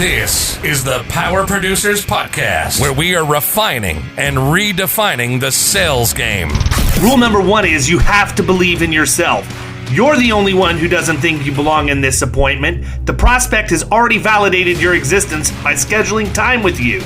This is the Power Producers Podcast, where we are refining and redefining the sales game. Rule number one is you have to believe in yourself. You're the only one who doesn't think you belong in this appointment. The prospect has already validated your existence by scheduling time with you.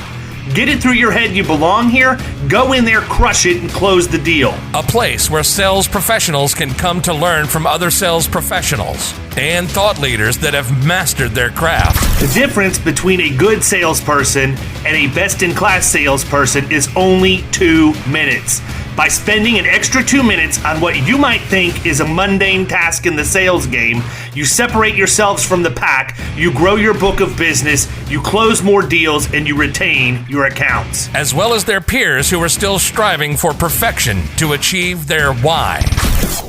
Get it through your head you belong here, go in there, crush it, and close the deal. A place where sales professionals can come to learn from other sales professionals and thought leaders that have mastered their craft. The difference between a good salesperson and a best-in-class salesperson is only 2 minutes. By spending an extra 2 minutes on what you might think is a mundane task in the sales game, you separate yourselves from the pack, you grow your book of business, you close more deals, and you retain your accounts. As well as their peers who are still striving for perfection to achieve their why.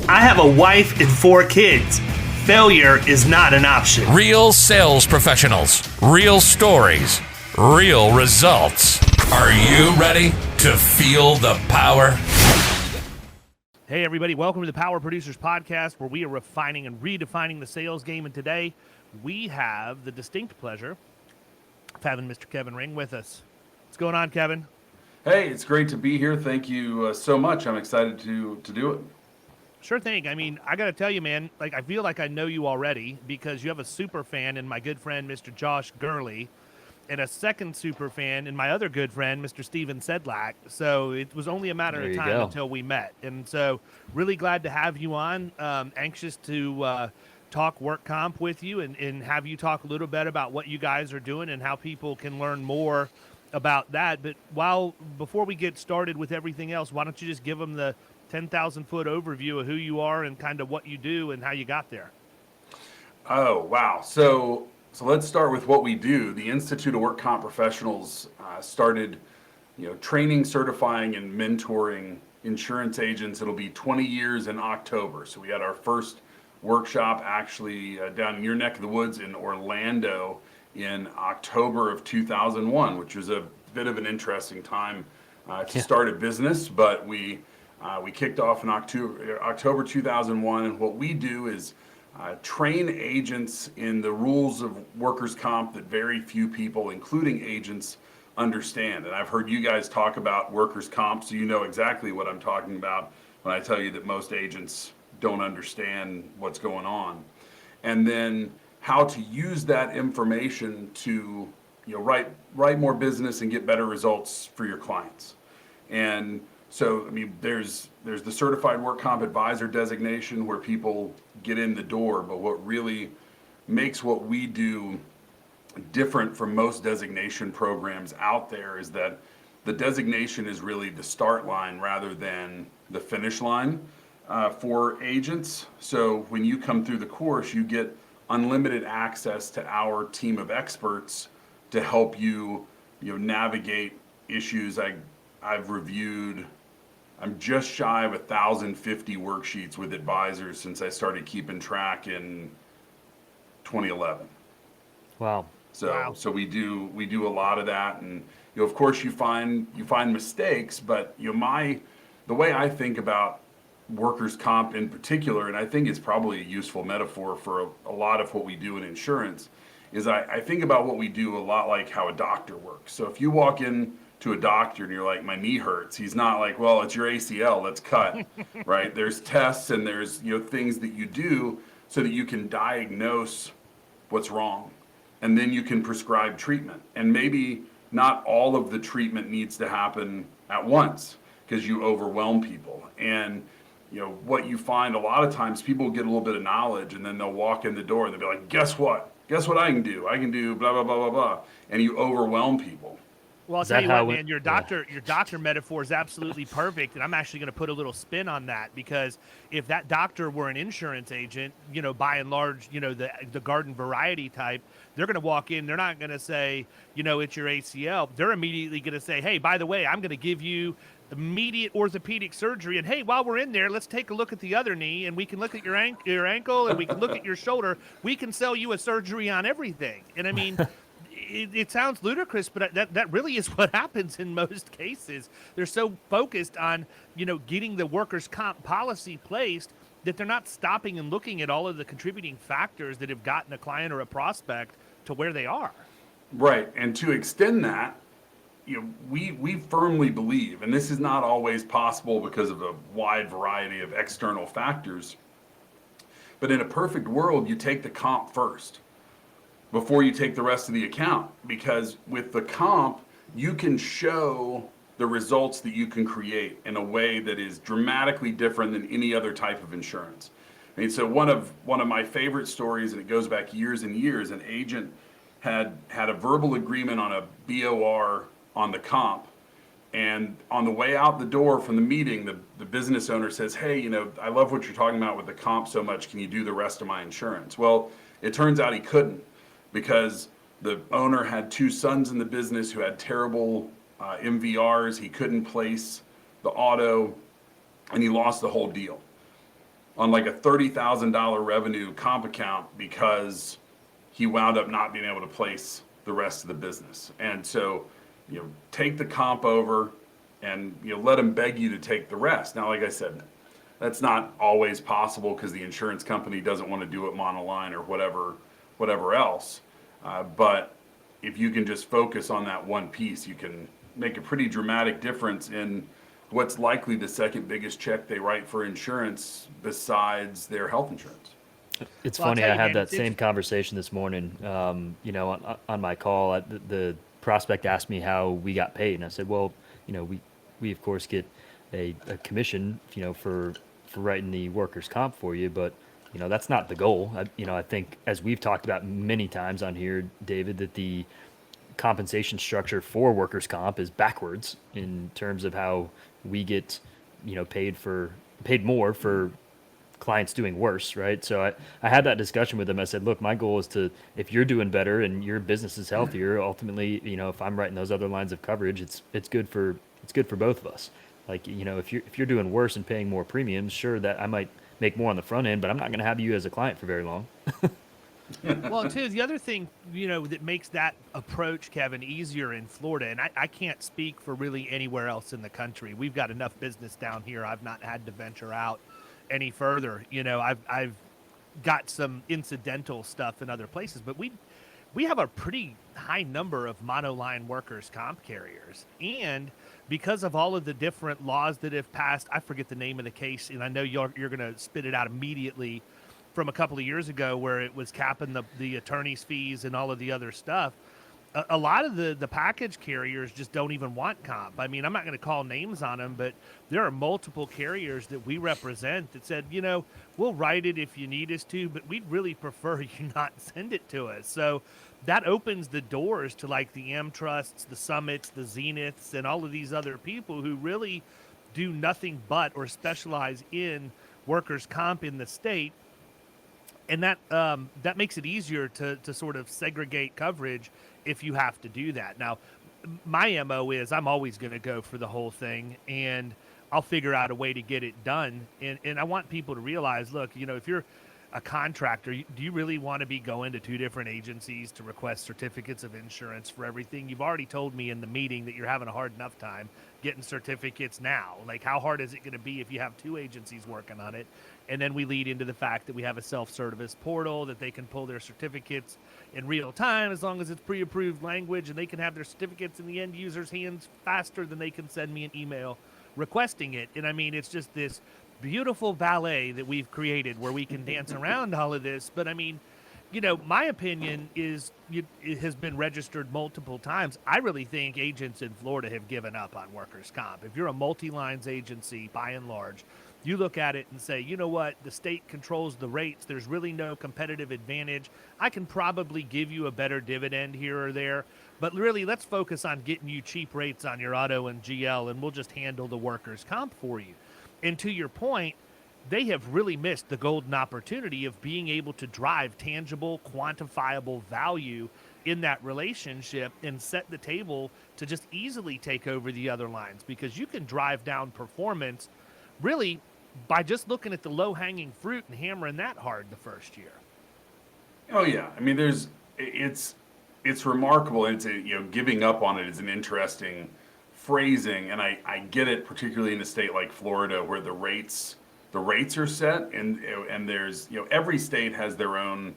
I have a wife and 4 kids. Failure is not an option. Real sales professionals, real stories, real results. Are you ready to feel the power? Hey everybody, welcome to the Power Producers Podcast, where we are refining and redefining the sales game. And today we have the distinct pleasure of having Mr. Kevin Ring with us. What's going on, Kevin? Hey, it's great to be here. Thank you so much. I'm excited to do it. Sure thing. I mean, I got to tell you, man, I feel like I know you already because you have a super fan in my good friend, Mr. Josh Gurley, and a second super fan in my other good friend, Mr. Steven Sedlak. So it was only a matter of time until we met. And so really glad to have you on. Anxious to talk work comp with you and have you talk a little bit about what you guys are doing and how people can learn more about that. But before we get started with everything else, why don't you just give them the 10,000-foot overview of who you are and kind of what you do and how you got there? Oh, wow. So let's start with what we do. The Institute of WorkComp Professionals started, training, certifying, and mentoring insurance agents. It'll be 20 years in October. So we had our first workshop actually down in your neck of the woods in Orlando in October of 2001, which was a bit of an interesting time to start a business. But we kicked off in October 2001, and what we do is train agents in the rules of workers' comp that very few people, including agents, understand. And I've heard you guys talk about workers' comp, so you know exactly what I'm talking about when I tell you that most agents don't understand what's going on. And then how to use that information to write more business and get better results for your clients. And so, I mean, there's the Certified Work Comp Advisor designation where people get in the door, but what really makes what we do different from most designation programs out there is that the designation is really the start line rather than the finish line for agents. So when you come through the course, you get unlimited access to our team of experts to help you, navigate issues. I've reviewed, I'm just shy of 1,050 worksheets with advisors since I started keeping track in 2011. Wow. So we do a lot of that, and of course you find mistakes, but the way I think about workers' comp in particular, and I think it's probably a useful metaphor for a lot of what we do in insurance, is I think about what we do a lot like how a doctor works. So if you walk in to a doctor and you're like, my knee hurts, he's not like, well, it's your ACL, let's cut. Right? There's tests and there's things that you do so that you can diagnose what's wrong, and then you can prescribe treatment. And maybe not all of the treatment needs to happen at once because you overwhelm people. And what you find a lot of times, people get a little bit of knowledge and then they'll walk in the door and they'll be like, guess what I can do blah blah blah blah blah, and you overwhelm people. Well, I'll tell you what, man, your doctor metaphor is absolutely perfect, and I'm actually going to put a little spin on that, because if that doctor were an insurance agent, by and large, the garden variety type, they're going to walk in, they're not going to say, it's your ACL. They're immediately going to say, hey, by the way, I'm going to give you immediate orthopedic surgery, and hey, while we're in there, let's take a look at the other knee, and we can look at your ankle, and we can look at your shoulder. We can sell you a surgery on everything. And I mean, it sounds ludicrous, but that really is what happens in most cases. They're so focused on, getting the workers' comp policy placed that they're not stopping and looking at all of the contributing factors that have gotten a client or a prospect to where they are. Right. And to extend that, we firmly believe, and this is not always possible because of a wide variety of external factors, but in a perfect world, you take the comp first before you take the rest of the account, because with the comp, you can show the results that you can create in a way that is dramatically different than any other type of insurance. I mean, so one of my favorite stories, and it goes back years and years, an agent had a verbal agreement on a BOR on the comp. And on the way out the door from the meeting, the business owner says, hey, I love what you're talking about with the comp so much. Can you do the rest of my insurance? Well, it turns out he couldn't, because the owner had two sons in the business who had terrible MVRs. He couldn't place the auto, and he lost the whole deal on like a $30,000 revenue comp account because he wound up not being able to place the rest of the business. And so, take the comp over and, let them beg you to take the rest. Now, like I said, that's not always possible because the insurance company doesn't want to do it monoline or whatever else. But if you can just focus on that one piece, you can make a pretty dramatic difference in what's likely the second biggest check they write for insurance besides their health insurance. It's Well, I'll funny. tell I you, had man, that same conversation this morning. On my call, the prospect asked me how we got paid, and I said, well, we of course get a commission, for writing the workers' comp for you, but that's not the goal. I think, as we've talked about many times on here, David, that the compensation structure for workers' comp is backwards in terms of how we get, paid more for clients doing worse, right? So I had that discussion with them. I said, look, my goal is to, if you're doing better and your business is healthier, ultimately, if I'm writing those other lines of coverage, it's good for both of us. Like, if you're doing worse and paying more premiums, sure, that I might make more on the front end, but I'm not going to have you as a client for very long. Well, too, the other thing, that makes that approach, Kevin, easier in Florida, and I can't speak for really anywhere else in the country. We've got enough business down here. I've not had to venture out any further. I've got some incidental stuff in other places, but we have a pretty high number of monoline workers' comp carriers. And because of all of the different laws that have passed, I forget the name of the case, and I know you're going to spit it out immediately, from a couple of years ago where it was capping the attorney's fees and all of the other stuff. A lot of the package carriers just don't even want comp. I mean, I'm not going to call names on them, but there are multiple carriers that we represent that said, we'll write it if you need us to, but we'd really prefer you not send it to us. So that opens the doors to like the AmTrusts, the Summits, the Zeniths, and all of these other people who really do nothing but or specialize in workers' comp in the state. And that makes it easier to sort of segregate coverage if you have to do that. Now, my MO is I'm always going to go for the whole thing, and I'll figure out a way to get it done. And I want people to realize, look, if you're a contractor, do you really want to be going to two different agencies to request certificates of insurance for everything? You've already told me in the meeting that you're having a hard enough time getting certificates now. Like, how hard is it going to be if you have two agencies working on it? And then we lead into the fact that we have a self-service portal that they can pull their certificates in real time as long as it's pre-approved language, and they can have their certificates in the end user's hands faster than they can send me an email requesting it. And I mean, it's just this beautiful ballet that we've created where we can dance around all of this. But I mean, my opinion is it has been registered multiple times. I really think agents in Florida have given up on workers' comp. If you're a multi-lines agency, by and large, you look at it and say, you know what, the state controls the rates. There's really no competitive advantage. I can probably give you a better dividend here or there, but really let's focus on getting you cheap rates on your auto and GL, and we'll just handle the workers' comp for you. And to your point, they have really missed the golden opportunity of being able to drive tangible, quantifiable value in that relationship and set the table to just easily take over the other lines, because you can drive down performance really by just looking at the low-hanging fruit and hammering that hard the first year. Oh yeah, I mean, it's remarkable. It's giving up on it is an interesting phrasing, and I get it, particularly in a state like Florida where the rates are set, and there's every state has their own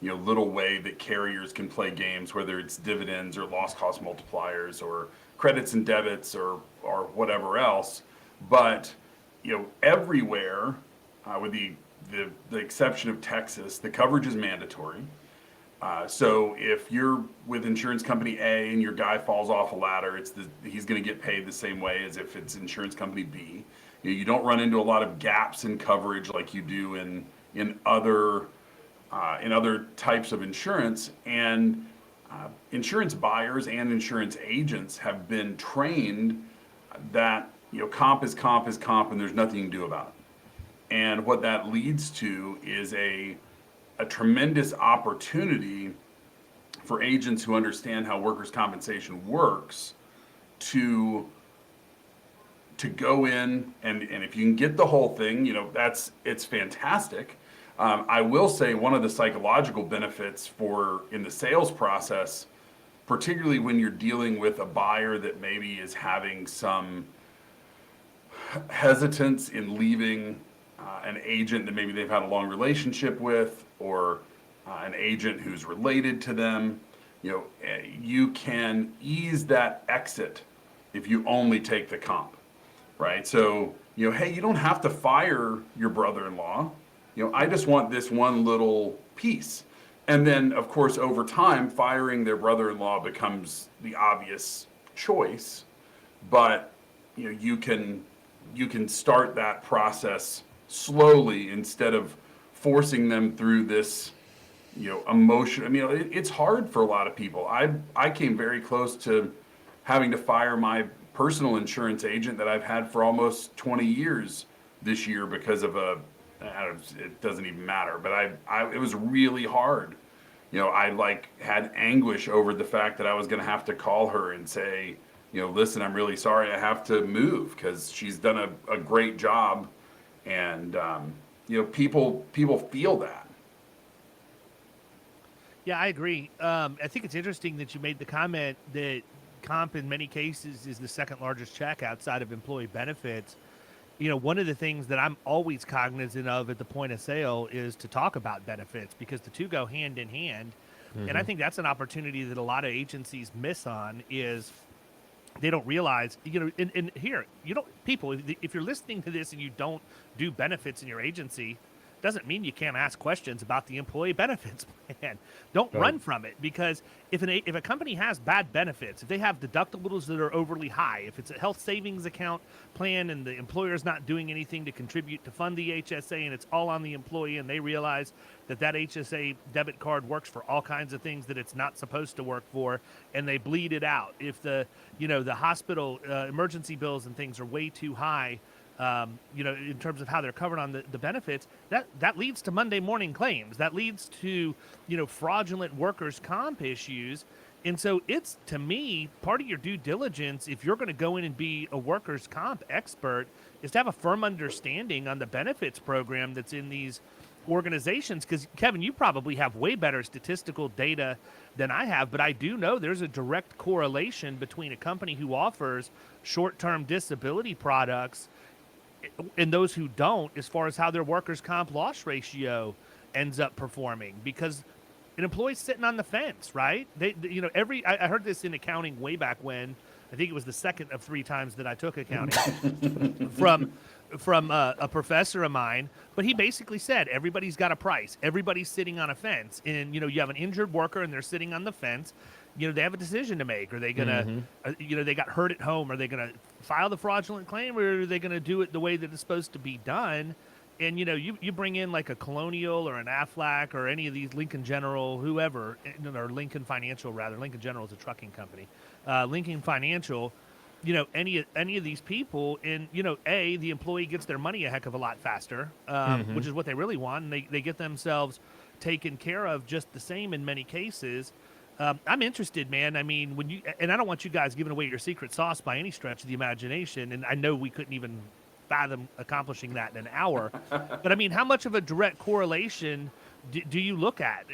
little way that carriers can play games, whether it's dividends or loss cost multipliers or credits and debits or whatever else. But everywhere, with the exception of Texas, the coverage is mandatory. So if you're with insurance company A and your guy falls off a ladder, he's going to get paid the same way as if it's insurance company B. You don't run into a lot of gaps in coverage like you do in other types of insurance. And insurance buyers and insurance agents have been trained that comp is comp is comp, and there's nothing you can do about it. And what that leads to is a tremendous opportunity for agents who understand how workers' compensation works to go in and if you can get the whole thing, it's fantastic. I will say one of the psychological benefits in the sales process, particularly when you're dealing with a buyer that maybe is having some hesitance in leaving an agent that maybe they've had a long relationship with, or an agent who's related to them, you can ease that exit if you only take the comp, right? So, hey, you don't have to fire your brother-in-law. I just want this one little piece. And then, of course, over time, firing their brother-in-law becomes the obvious choice. But, you can start that process slowly instead of forcing them through this, emotion. I mean, it's hard for a lot of people. I came very close to having to fire my personal insurance agent that I've had for almost 20 years this year because of it doesn't even matter, but it was really hard. I had anguish over the fact that I was going to have to call her and say, listen, I'm really sorry, I have to move, because she's done a great job. And, people feel that. Yeah, I agree. I think it's interesting that you made the comment that comp in many cases is the second largest check outside of employee benefits. One of the things that I'm always cognizant of at the point of sale is to talk about benefits, because the two go hand in hand. Mm-hmm. And I think that's an opportunity that a lot of agencies miss on, is they don't realize, and here, people, if you're listening to this and you don't do benefits in your agency, doesn't mean you can't ask questions about the employee benefits plan. Don't run from it, because if a company has bad benefits, if they have deductibles that are overly high, if it's a health savings account plan and the employer's not doing anything to contribute to fund the HSA and it's all on the employee, and they realize that HSA debit card works for all kinds of things that it's not supposed to work for, and they bleed it out. If the hospital emergency bills and things are way too high, in terms of how they're covered on the benefits, that leads to Monday morning claims. That leads to, fraudulent workers' comp issues. And so it's, to me, part of your due diligence, if you're going to go in and be a workers' comp expert, is to have a firm understanding on the benefits program that's in these organizations. Because, Kevin, you probably have way better statistical data than I have, but I do know there's a direct correlation between a company who offers short-term disability products and those who don't, as far as how their workers' comp loss ratio ends up performing, because an employee's sitting on the fence, right? I heard this in accounting way back when. I think it was the second of 3 times that I took accounting from a professor of mine. But he basically said everybody's got a price. Everybody's sitting on a fence, and you have an injured worker and they're sitting on the fence. They have a decision to make. Are they gonna, they got hurt at home? Are they gonna file the fraudulent claim, or are they gonna do it the way that it's supposed to be done? And you bring in like a Colonial or an Aflac or any of these, Lincoln General, whoever, or Lincoln Financial rather. Lincoln General is a trucking company. Lincoln Financial, any of these people, and the employee gets their money a heck of a lot faster, which is what they really want, and they get themselves taken care of just the same in many cases. I'm interested, man. I mean, and I don't want you guys giving away your secret sauce by any stretch of the imagination, and I know we couldn't even fathom accomplishing that in an hour. But I mean, how much of a direct correlation do you look at,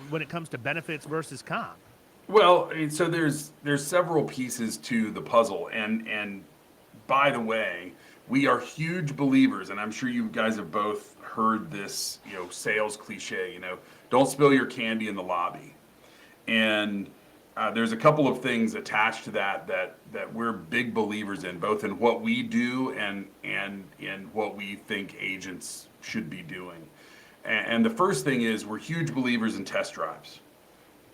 when it comes to benefits versus comp? Well, so there's several pieces to the puzzle, and by the way, we are huge believers, and I'm sure you guys have both heard this, sales cliche, don't spill your candy in the lobby. And there's a couple of things attached to that we're big believers in, both in what we do and in what we think agents should be doing. And the first thing is we're huge believers in test drives,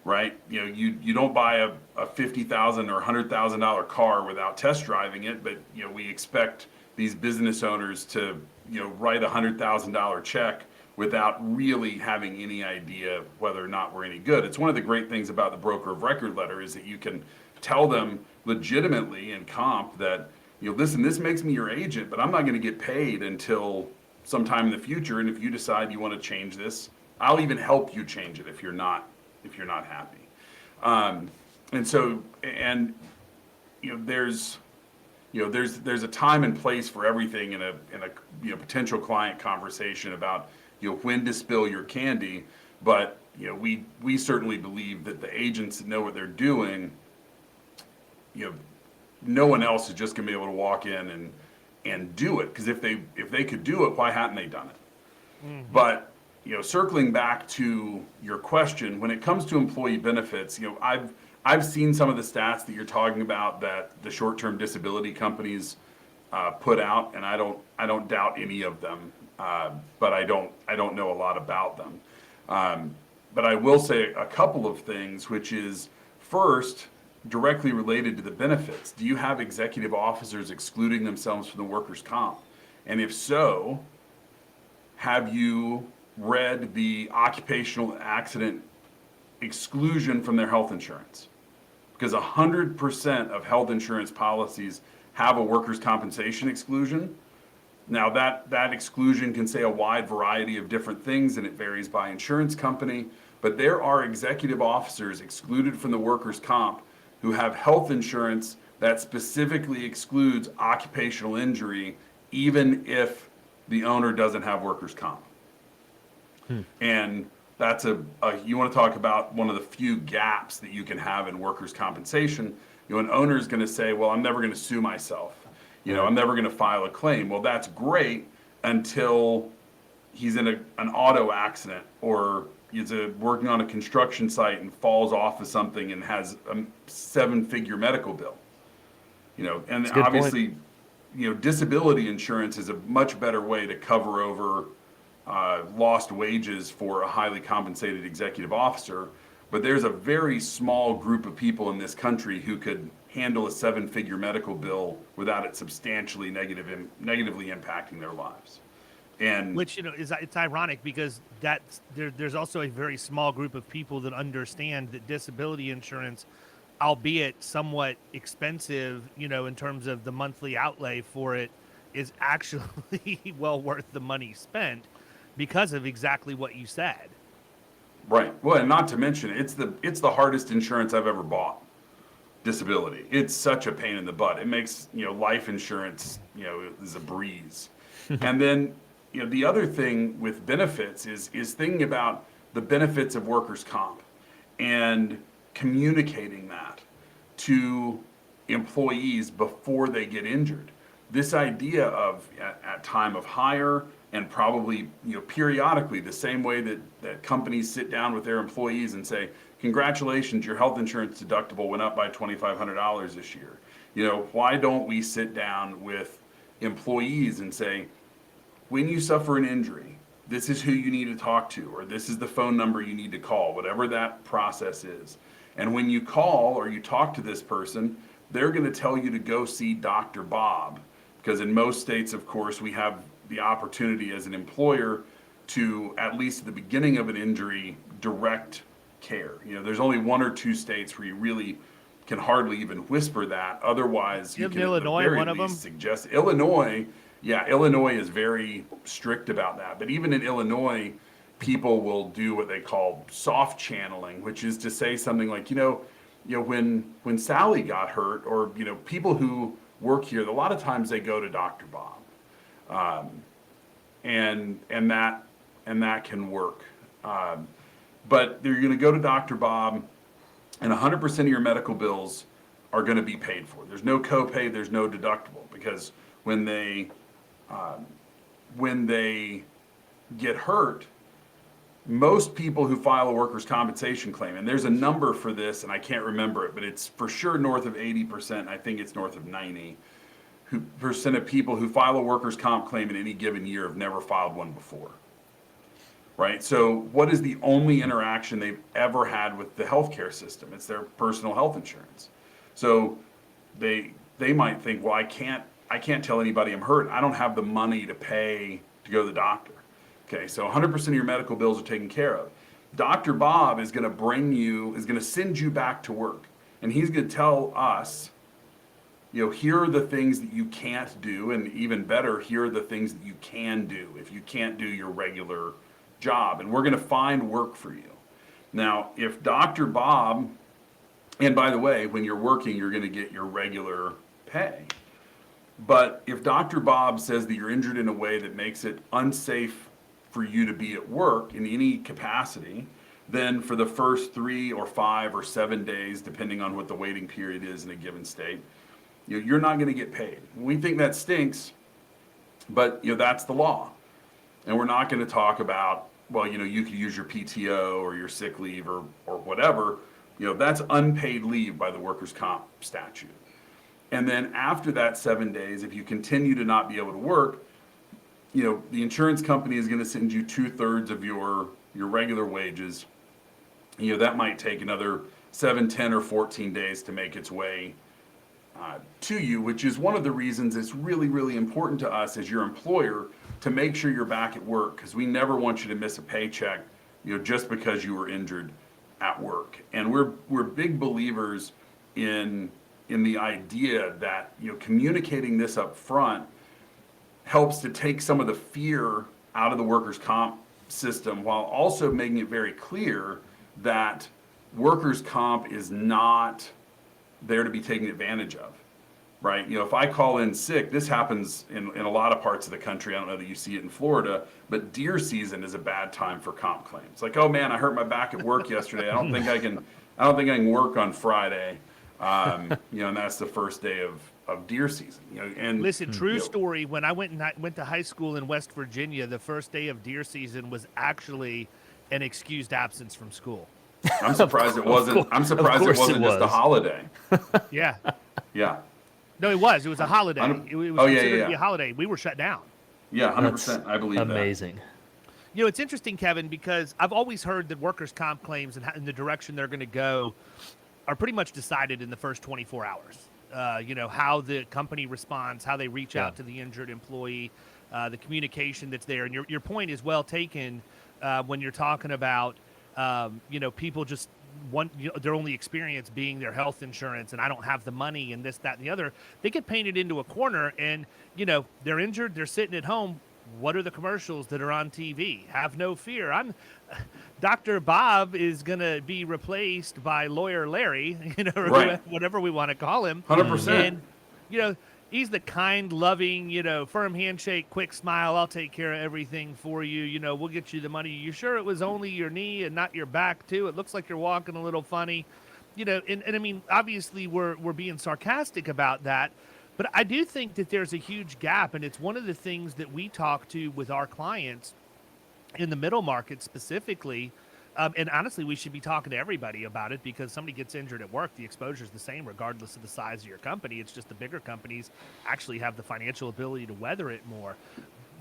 right? You don't buy a $50,000 or $100,000 car without test driving it, but we expect these business owners to write a $100,000 check without really having any idea whether or not we're any good. It's one of the great things about the broker of record letter is that you can tell them legitimately in comp that, listen, this makes me your agent, but I'm not going to get paid until sometime in the future. And if you decide you want to change this, I'll even help you change it if you're not happy. There's a time and place for everything in a potential client conversation about when to spill your candy, but we certainly believe that the agents that know what they're doing, no one else is just going to be able to walk in and do it, because if they could do it, why hadn't they done it? Mm-hmm. But circling back to your question, when it comes to employee benefits, I've seen some of the stats that you're talking about that the short-term disability companies put out, and I don't doubt any of them, but I don't know a lot about them. But I will say a couple of things, which is first, directly related to the benefits. Do you have executive officers excluding themselves from the workers' comp? And if so, have you read the occupational accident exclusion from their health insurance? Because 100% of health insurance policies have a workers' compensation exclusion. Now that exclusion can say a wide variety of different things, and it varies by insurance company, but there are executive officers excluded from the workers' comp who have health insurance that specifically excludes occupational injury, even if the owner doesn't have workers' comp. And that's you want to talk about one of the few gaps that you can have in workers' compensation. An owner is going to say, well, I'm never going to sue myself. I'm never going to file a claim. Well, that's great until he's in an auto accident, or he's working on a construction site and falls off of something and has a 7-figure medical bill. And obviously, disability insurance is a much better way to cover over lost wages for a highly compensated executive officer. But there's a very small group of people in this country who could handle a 7-figure medical bill without it substantially negatively impacting their lives. And which it's ironic, because there's also a very small group of people that understand that disability insurance, albeit somewhat expensive, in terms of the monthly outlay for it, is actually well worth the money spent because of exactly what you said. Right. Well, and not to mention, it's the hardest insurance I've ever bought. Disability. It's such a pain in the butt. It makes life insurance is a breeze. And then the other thing with benefits is thinking about the benefits of workers' comp and communicating that to employees before they get injured. This idea of at time of hire, and probably periodically, the same way that companies sit down with their employees and say, congratulations, your health insurance deductible went up by $2,500 this year. Why don't we sit down with employees and say, when you suffer an injury, this is who you need to talk to, or this is the phone number you need to call, whatever that process is. And when you call or you talk to this person, they're going to tell you to go see Dr. Bob, because in most states, of course, we have the opportunity as an employer to, at least at the beginning of an injury, direct care. There's only 1 or 2 states where you really can hardly even whisper that. Otherwise, you can Illinois, at the very one of least them? suggest. Illinois is very strict about that. But even in Illinois, people will do what they call soft channeling, which is to say something like, when Sally got hurt, or people who work here, a lot of times they go to Dr. Bob, and that can work. But you're going to go to Dr. Bob, and 100% of your medical bills are going to be paid for. There's no copay, there's no deductible, because when they get hurt, most people who file a workers' compensation claim, and there's a number for this, and I can't remember it, but it's for sure north of 80%. I think it's north of 90% of people who file a workers' comp claim in any given year have never filed one before. Right? So what is the only interaction they've ever had with the healthcare system? It's their personal health insurance. So they might think, well, I can't tell anybody I'm hurt. I don't have the money to pay to go to the doctor. Okay, so 100% of your medical bills are taken care of. Dr. Bob is going to send you back to work, and he's going to tell us, here are the things that you can't do, and even better, here are the things that you can do if you can't do your regular job, and we're going to find work for you. Now, if Dr. Bob, and by the way, when you're working, you're going to get your regular pay. But if Dr. Bob says that you're injured in a way that makes it unsafe for you to be at work in any capacity, then for the first 3 or 5 or 7 days, depending on what the waiting period is in a given state, you're not going to get paid. We think that stinks, but that's the law. And we're not going to talk about, well, you could use your PTO or your sick leave or whatever. That's unpaid leave by the workers' comp statute. And then after that 7 days, if you continue to not be able to work, the insurance company is going to send you 2/3 of your regular wages. That might take another 7, 10, or 14 days to make its way to you, which is one of the reasons it's really, really important to us as your employer to make sure you're back at work, because we never want you to miss a paycheck, just because you were injured at work. And we're big believers in the idea that communicating this up front helps to take some of the fear out of the workers' comp system, while also making it very clear that workers' comp is not there to be taken advantage of, right? If I call in sick, this happens in a lot of parts of the country. I don't know that you see it in Florida, but deer season is a bad time for comp claims. Like, oh man, I hurt my back at work yesterday. I don't think I can work on Friday. And that's the first day of deer season. And listen, true story. When I went to high school in West Virginia, the first day of deer season was actually an excused absence from school. I'm surprised it wasn't. I'm surprised it wasn't just a holiday. Yeah. Yeah. No, it was. It was a holiday. It was considered to be a holiday. We were shut down. Yeah, 100%. I believe that. Amazing. It's interesting, Kevin, because I've always heard that workers' comp claims and the direction they're going to go are pretty much decided in the first 24 hours. How the company responds, how they reach out to the injured employee, the communication that's there. And your point is well taken when you're talking about, people just want their only experience being their health insurance, and I don't have the money and this, that, and the other. They get painted into a corner, and, they're injured, they're sitting at home. What are the commercials that are on TV? Have no fear. Dr. Bob is going to be replaced by Lawyer Larry, right. Whatever we want to call him. 100%. And, he's the kind, loving, firm handshake, quick smile. I'll take care of everything for you. We'll get you the money. You sure it was only your knee and not your back too? It looks like you're walking a little funny. And I mean, obviously we're being sarcastic about that. But I do think that there's a huge gap, and it's one of the things that we talk to with our clients in the middle market specifically. And honestly, we should be talking to everybody about it, because somebody gets injured at work, the exposure is the same regardless of the size of your company. It's just the bigger companies actually have the financial ability to weather it more.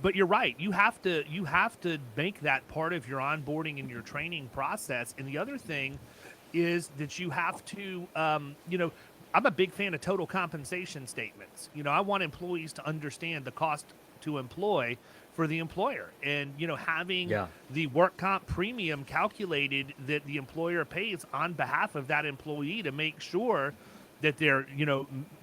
But you're right. You have to make that part of your onboarding and your training process. And the other thing is that you have to, I'm a big fan of total compensation statements. I want employees to understand the cost to employ for the employer, and having the work comp premium calculated that the employer pays on behalf of that employee to make sure that they're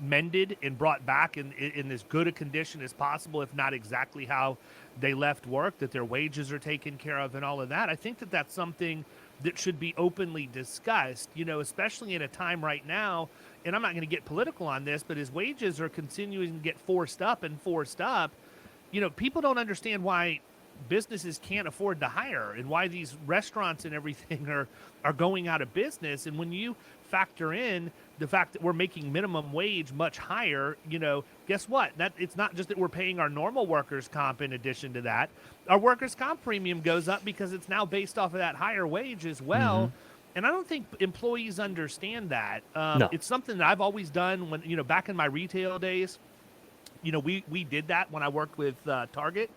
mended and brought back in as good a condition as possible, if not exactly how they left work, that their wages are taken care of and all of that. I think that that's something that should be openly discussed, especially in a time right now. And I'm not going to get political on this, but as wages are continuing to get forced up, people don't understand why businesses can't afford to hire, and why these restaurants and everything are going out of business. And when you factor in the fact that we're making minimum wage much higher, guess what? That it's not just that we're paying our normal workers' comp in addition to that. Our workers' comp premium goes up because it's now based off of that higher wage as well. And I don't think employees understand that. No. It's something that I've always done when, back in my retail days, we did that when I worked with Target.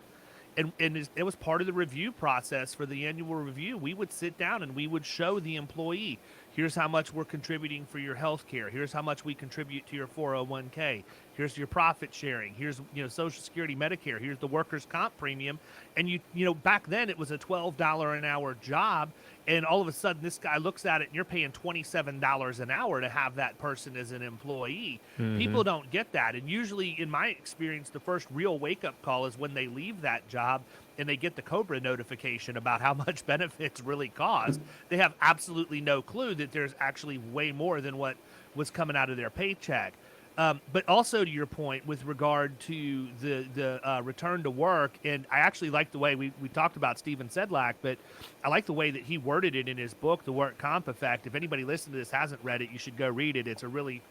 And it was part of the review process for the annual review. We would sit down and we would show the employee, here's how much we're contributing for your health care. Here's how much we contribute to your 401k. Here's your profit sharing. Here's, Social Security, Medicare. Here's the workers' comp premium. And back then it was a $12 an hour job. And all of a sudden this guy looks at it and you're paying $27 an hour to have that person as an employee. People don't get that. And usually in my experience, the first real wake up call is when they leave that job and they get the COBRA notification about how much benefits really cost. They have absolutely no clue that there's actually way more than what was coming out of their paycheck. But also to your point with regard to the return to work, and I actually like the way we talked about Stephen Sedlak, but I like the way that he worded it in his book, The Work Comp Effect. If anybody listening to this hasn't read it, you should go read it. It's a really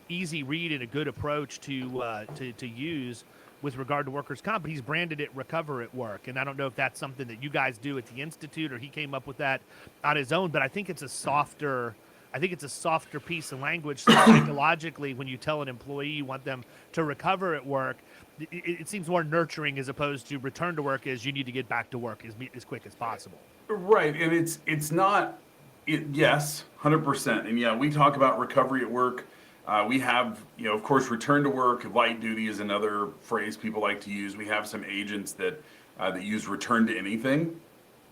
easy read and a good approach to use with regard to workers' comp. But he's branded it Recover at Work, and I don't know if that's something that you guys do at the Institute or he came up with that on his own, but I think it's a softer piece of language. So psychologically, when you tell an employee you want them to recover at work, it seems more nurturing as opposed to return to work as you need to get back to work as quick as possible. Right, and it's not. Yes, 100%. And yeah, we talk about recovery at work. We have, of course, return to work. Light duty is another phrase people like to use. We have some agents that use return to anything,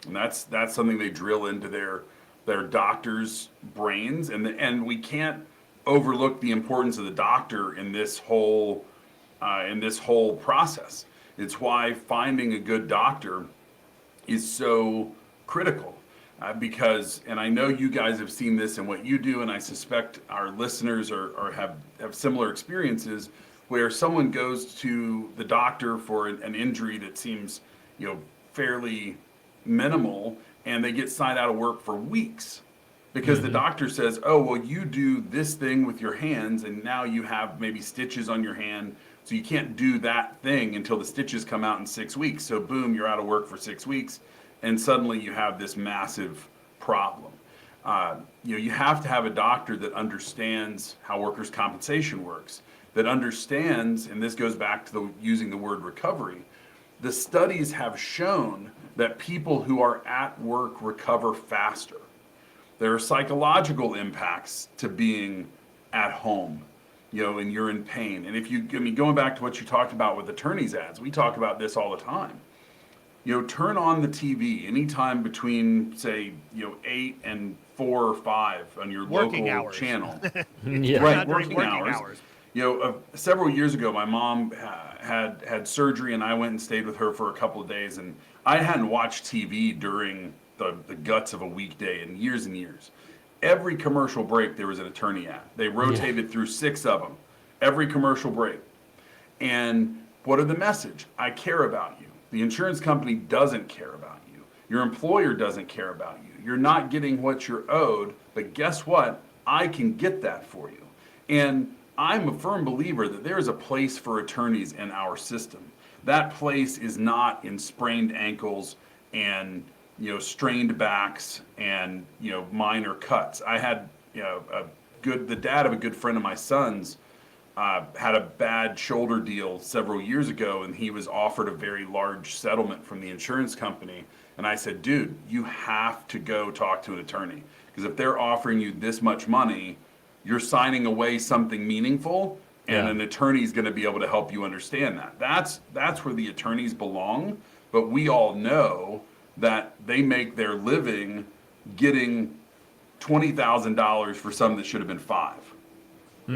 and that's something they drill into their doctors' brains, and we can't overlook the importance of the doctor in this whole process. It's why finding a good doctor is so critical, because, and I know you guys have seen this in what you do, and I suspect our listeners have similar experiences, where someone goes to the doctor for an injury that seems fairly minimal, and they get signed out of work for weeks because the doctor says, oh, well, you do this thing with your hands and now you have maybe stitches on your hand, so you can't do that thing until the stitches come out in 6 weeks. So boom, you're out of work for 6 weeks, and suddenly you have this massive problem. You have to have a doctor that understands how workers' compensation works, that understands, and this goes back to using the word recovery. The studies have shown that people who are at work recover faster. There are psychological impacts to being at home, and you're in pain. And going back to what you talked about with attorneys' ads, we talk about this all the time. Turn on the TV anytime between, say, 8 and 4 or 5 on your Working local hours. channel. Yeah. Right, Not during working hours. Several years ago, my mom had surgery, and I went and stayed with her for a couple of days, and I hadn't watched TV during the guts of a weekday in years and years. Every commercial break, there was an attorney ad. They rotated through 6 of them, every commercial break. And what are the message? I care about you. The insurance company doesn't care about you. Your employer doesn't care about you. You're not getting what you're owed, but guess what? I can get that for you. And I'm a firm believer that there is a place for attorneys in our system. That place is not in sprained ankles and strained backs and minor cuts. I had the dad of a good friend of my son's had a bad shoulder deal several years ago, and he was offered a very large settlement from the insurance company. And I said, dude, you have to go talk to an attorney, because if they're offering you this much money, you're signing away something meaningful, and an attorney is going to be able to help you understand that. That's where the attorneys belong. But we all know that they make their living getting $20,000 for something that should have been $5,000,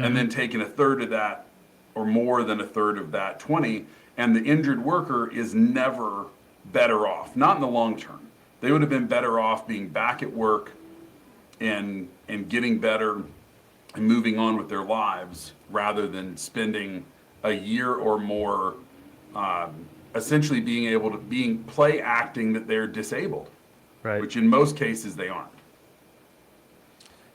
and then taking a third of that, or more than a third of that 20, and the injured worker is never better off. Not in the long term. They would have been better off being back at work and getting better and moving on with their lives, rather than spending a year or more essentially being able to play acting that they're disabled, right? Which in most cases they aren't.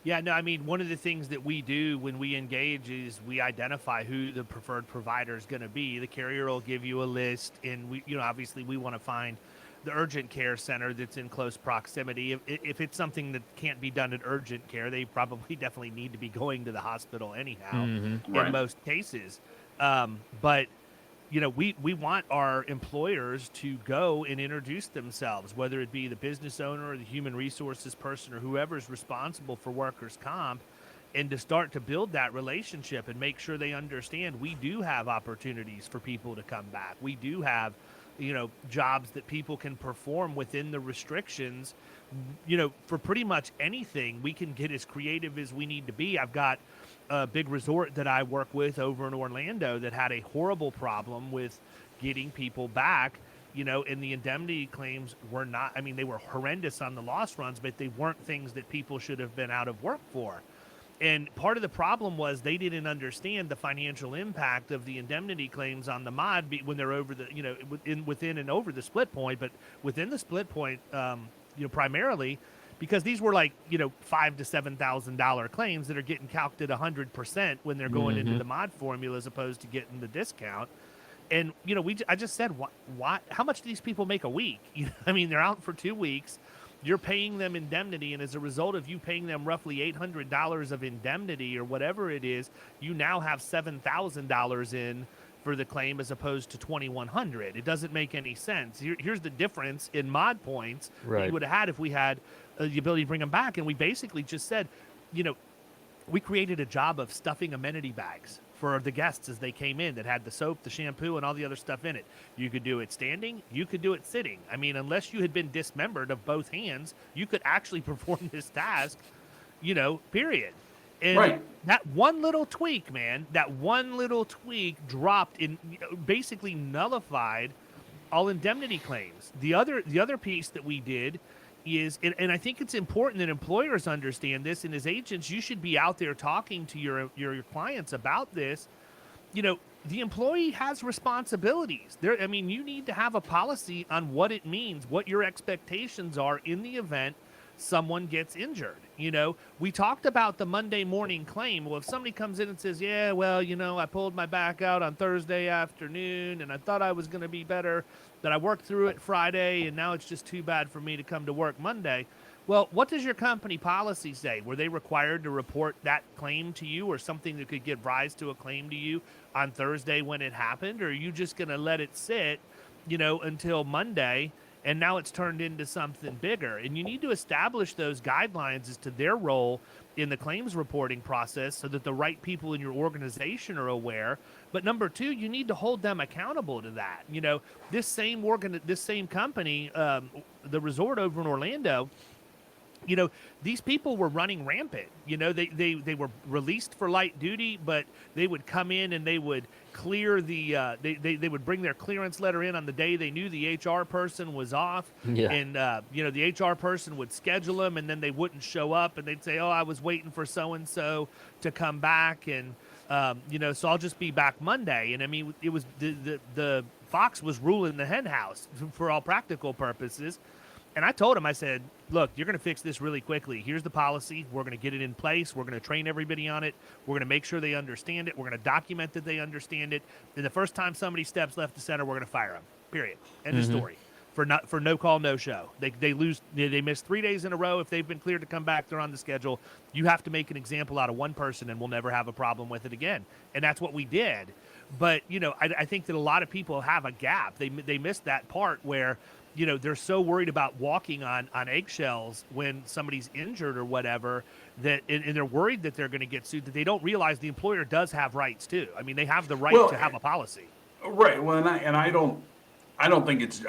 Yeah, no, I mean, one of the things that we do when we engage is we identify who the preferred provider is going to be. The carrier will give you a list, and we, obviously we want to find the urgent care center that's in close proximity. If it's something that can't be done at urgent care, they probably definitely need to be going to the hospital anyhow in Right. most cases. But we want our employers to go and introduce themselves, whether it be the business owner or the human resources person or whoever's responsible for workers' comp, and to start to build that relationship and make sure they understand we do have opportunities for people to come back. We do have, jobs that people can perform within the restrictions. For pretty much anything, we can get as creative as we need to be. I've got a big resort that I work with over in Orlando that had a horrible problem with getting people back, and the indemnity claims were not, I mean, they were horrendous on the loss runs, but they weren't things that people should have been out of work for. And part of the problem was they didn't understand the financial impact of the indemnity claims on the mod when they're over the, within and over the split point, but within the split point, primarily, because these were like, $5,000 to $7,000 claims that are getting calced at 100% when they're going into the mod formula as opposed to getting the discount. And, I just said, why, how much do these people make a week? I mean, they're out for 2 weeks. You're paying them indemnity, and as a result of you paying them roughly $800 of indemnity or whatever it is, you now have $7,000 in for the claim as opposed to $2,100. It doesn't make any sense. Here's the difference in mod points that you would have had if we had the ability to bring them back. And we basically just said, we created a job of stuffing amenity bags for the guests as they came in that had the soap, the shampoo, and all the other stuff in it. You could do it standing. You could do it sitting. I mean, unless you had been dismembered of both hands, you could actually perform this task, period. And that one little tweak, man, dropped in, basically nullified all indemnity claims. The other piece that we did is, and I think it's important that employers understand this, and as agents, you should be out there talking to your clients about this. The employee has responsibilities. You need to have a policy on what it means, what your expectations are in the event someone gets injured. We talked about the Monday morning claim. Well, if somebody comes in and says, yeah, well, I pulled my back out on Thursday afternoon and I thought I was going to be better, that I worked through it Friday and now it's just too bad for me to come to work Monday. Well, what does your company policy say? Were they required to report that claim to you or something that could give rise to a claim to you on Thursday when it happened? Or are you just going to let it sit, until Monday? And now it's turned into something bigger. And you need to establish those guidelines as to their role in the claims reporting process so that the right people in your organization are aware. But number two, you need to hold them accountable to that. This same company, the resort over in Orlando, these people were running rampant. They were released for light duty, but they would come in and they would clear they would bring their clearance letter in on the day they knew the HR person was off. Yeah. And, the HR person would schedule them and then they wouldn't show up and they'd say, oh, I was waiting for so-and-so to come back. And, so I'll just be back Monday. And I mean, it was the fox was ruling the hen house for all practical purposes. And I told him, I said, look, you're going to fix this really quickly. Here's the policy. We're going to get it in place. We're going to train everybody on it. We're going to make sure they understand it. We're going to document that they understand it. And the first time somebody steps left to center, we're going to fire them. Period. End of story. For no call, no show. They miss 3 days in a row. If they've been cleared to come back, they're on the schedule. You have to make an example out of one person and we'll never have a problem with it again. And that's what we did. But, I think that a lot of people have a gap. They missed that part where, they're so worried about walking on eggshells when somebody's injured or whatever that, and they're worried that they're going to get sued, that they don't realize the employer does have rights too. I mean, they have the right to have a policy. Right. Well, I don't think it's,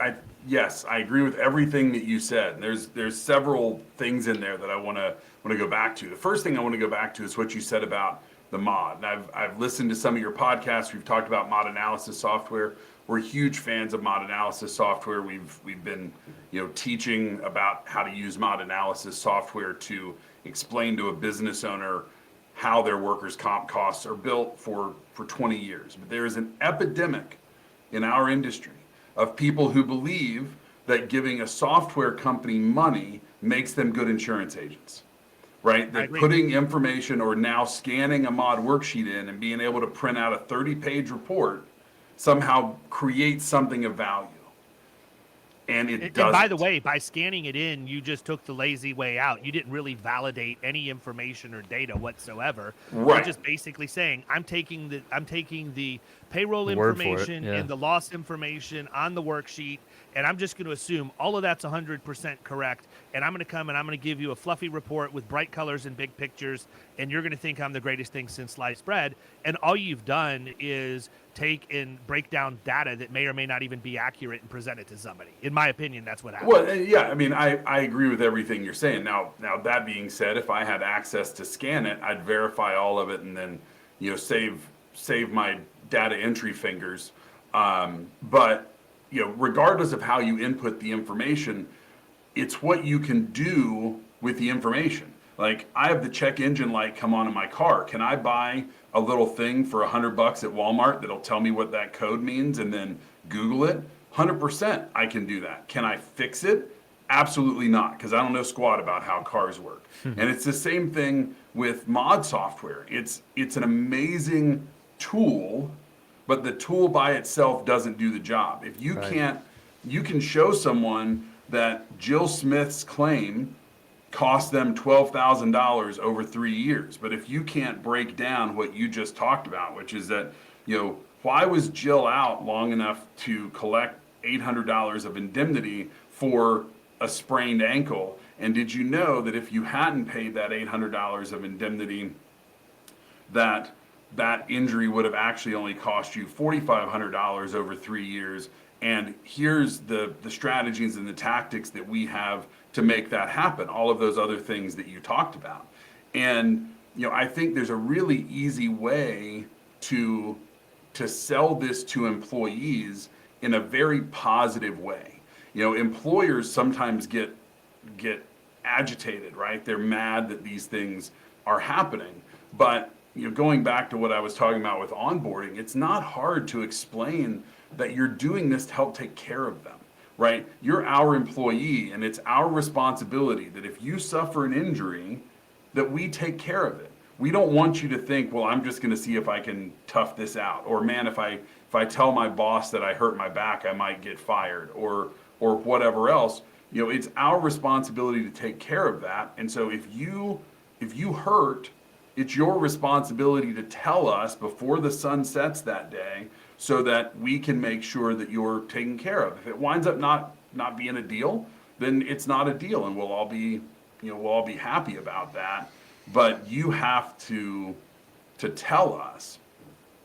yes, I agree with everything that you said. There's several things in there that I want to go back to. The first thing I want to go back to is what you said about the mod. And I've listened to some of your podcasts. We've talked about mod analysis software. We're huge fans of mod analysis software. We've been, teaching about how to use mod analysis software to explain to a business owner how their workers' comp costs are built for 20 years. But there is an epidemic in our industry of people who believe that giving a software company money makes them good insurance agents. right? I That agree. putting information or now scanning a mod worksheet in and being able to print out a 30-page report somehow creates something of value. And it And by the doesn't. way, by scanning it in, you just took the lazy way out. You didn't really validate any information or data whatsoever. You're Right. just basically saying, I'm taking the payroll The word for it, information yeah. and the loss information on the worksheet, and I'm just going to assume all of that's 100% correct. And I'm going to come and I'm going to give you a fluffy report with bright colors and big pictures, and you're going to think I'm the greatest thing since sliced bread. And all you've done is take and break down data that may or may not even be accurate and present it to somebody. In my opinion, that's what happened. Well, yeah, I mean, I agree with everything you're saying. Now that being said, if I had access to scan it, I'd verify all of it and then, save my data entry fingers. But regardless of how you input the information, it's what you can do with the information. Like, I have the check engine light come on in my car. Can I buy a little thing for $100 at Walmart that'll tell me what that code means and then Google it? 100% I can do that. Can I fix it? Absolutely not, because I don't know squat about how cars work. And it's the same thing with mod software. It's an amazing tool, but the tool by itself doesn't do the job. If you can't, you can show someone that Jill Smith's claim cost them $12,000 over 3 years. But if you can't break down what you just talked about, which is that, why was Jill out long enough to collect $800 of indemnity for a sprained ankle? And did you know that if you hadn't paid that $800 of indemnity, that injury would have actually only cost you $4,500 over 3 years? And here's the strategies and the tactics that we have to make that happen. All of those other things that you talked about. And, I think there's a really easy way to sell this to employees in a very positive way. Employers sometimes get agitated, right? They're mad that these things are happening. But, going back to what I was talking about with onboarding, it's not hard to explain that you're doing this to help take care of them, right? You're our employee, and it's our responsibility that if you suffer an injury, that we take care of it. We don't want you to think, well, I'm just going to see if I can tough this out, or man, if I tell my boss that I hurt my back, I might get fired, or whatever else. It's our responsibility to take care of that. And so if you hurt, it's your responsibility to tell us before the sun sets that day, so that we can make sure that you're taken care of. If it winds up not being a deal, then it's not a deal, and we'll all be happy about that. But you have to tell us,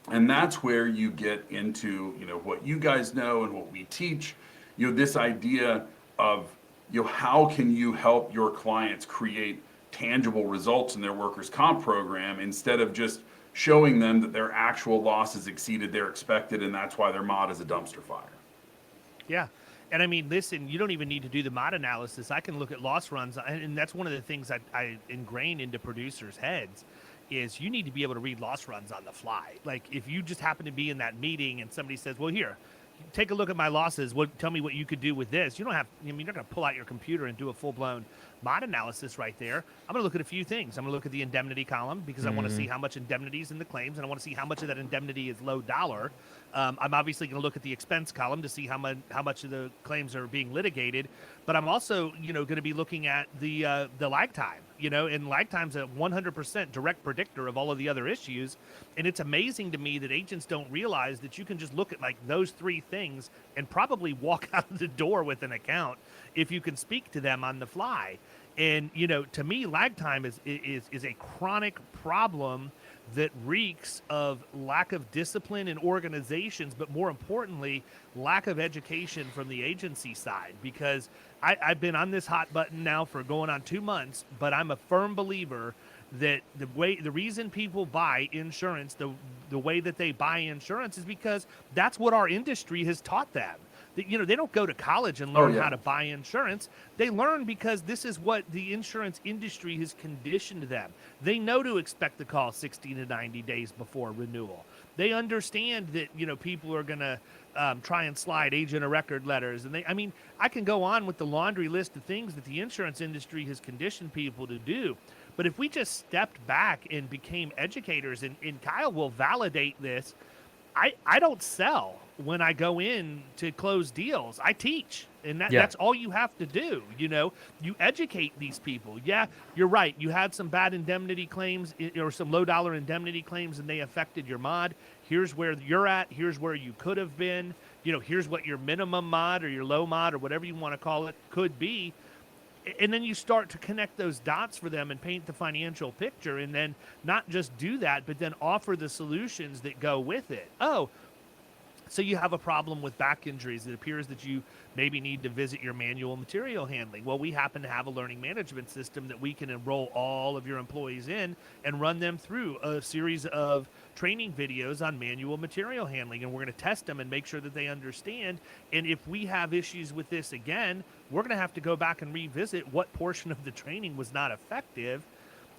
and that's where you get into what you guys know and what we teach. This idea of how can you help your clients create tangible results in their workers' comp program instead of just showing them that their actual losses exceeded their expected, and that's why their mod is a dumpster fire. Yeah. And I mean, listen, you don't even need to do the mod analysis. I can look at loss runs, and that's one of the things I ingrain into producers' heads is you need to be able to read loss runs on the fly. Like, if you just happen to be in that meeting and somebody says, well, here, take a look at my losses. Tell me what you could do with this. You're not going to pull out your computer and do a full-blown mod analysis right there. I'm going to look at a few things. I'm going to look at the indemnity column because I want to see how much indemnity is in the claims, and I want to see how much of that indemnity is low dollar. I'm obviously going to look at the expense column to see how much of the claims are being litigated, but I'm also going to be looking at the lag time. And lag time's a 100% direct predictor of all of the other issues. And it's amazing to me that agents don't realize that you can just look at like those three things and probably walk out the door with an account if you can speak to them on the fly. And to me, lag time is a chronic problem that reeks of lack of discipline in organizations, but more importantly, lack of education from the agency side. Because I've been on this hot button now for going on 2 months, but I'm a firm believer that the reason people buy insurance, the way that they buy insurance, is because that's what our industry has taught them. They don't go to college and learn how to buy insurance. They learn because this is what the insurance industry has conditioned them. They know to expect the call 60 to 90 days before renewal. They understand that, people are going to try and slide agent of record letters. And I can go on with the laundry list of things that the insurance industry has conditioned people to do. But if we just stepped back and became educators, and Kyle will validate this, I don't sell when I go in to close deals. I teach, and that's all you have to do. You educate these people. Yeah, you're right. You had some bad indemnity claims or some low dollar indemnity claims, and they affected your mod. Here's where you're at. Here's where you could have been. Here's what your minimum mod or your low mod or whatever you want to call it could be. And then you start to connect those dots for them and paint the financial picture, and then not just do that, but then offer the solutions that go with it. Oh, so you have a problem with back injuries. It appears that you maybe need to visit your manual material handling. Well, we happen to have a learning management system that we can enroll all of your employees in and run them through a series of training videos on manual material handling. And we're going to test them and make sure that they understand. And if we have issues with this again, we're going to have to go back and revisit what portion of the training was not effective,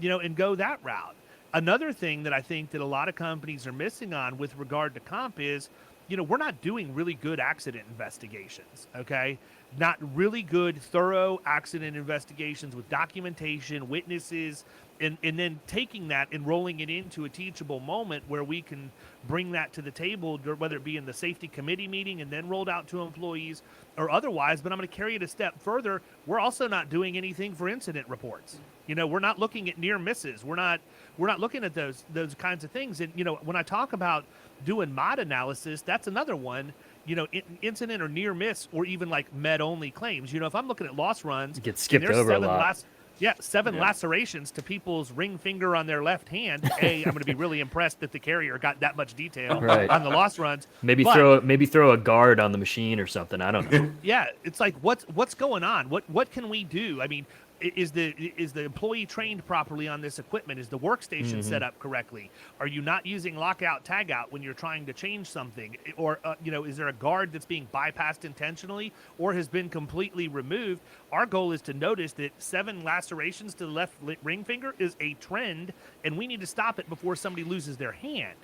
and go that route. Another thing that I think that a lot of companies are missing on with regard to comp is, we're not doing really good accident investigations, okay? Not really good, thorough accident investigations with documentation, witnesses, and then taking that and rolling it into a teachable moment where we can bring that to the table, whether it be in the safety committee meeting and then rolled out to employees or otherwise. But I'm going to carry it a step further. We're also not doing anything for incident reports. We're not looking at near misses. We're not looking at those kinds of things. And, when I talk about doing mod analysis, that's another one. Incident or near miss, or even like med only claims. If I'm looking at loss runs, it gets skipped over a lot. Seven lacerations to people's ring finger on their left hand. I'm going to be really impressed that the carrier got that much detail on the loss runs. Maybe throw a guard on the machine or something. I don't know. Yeah, it's like what's going on? What can we do? I mean, is the employee trained properly on this equipment? Is the workstation set up correctly? Are you not using lockout tagout when you're trying to change something? Or is there a guard that's being bypassed intentionally or has been completely removed? Our goal is to notice that 7 lacerations to the left ring finger is a trend, and we need to stop it before somebody loses their hand.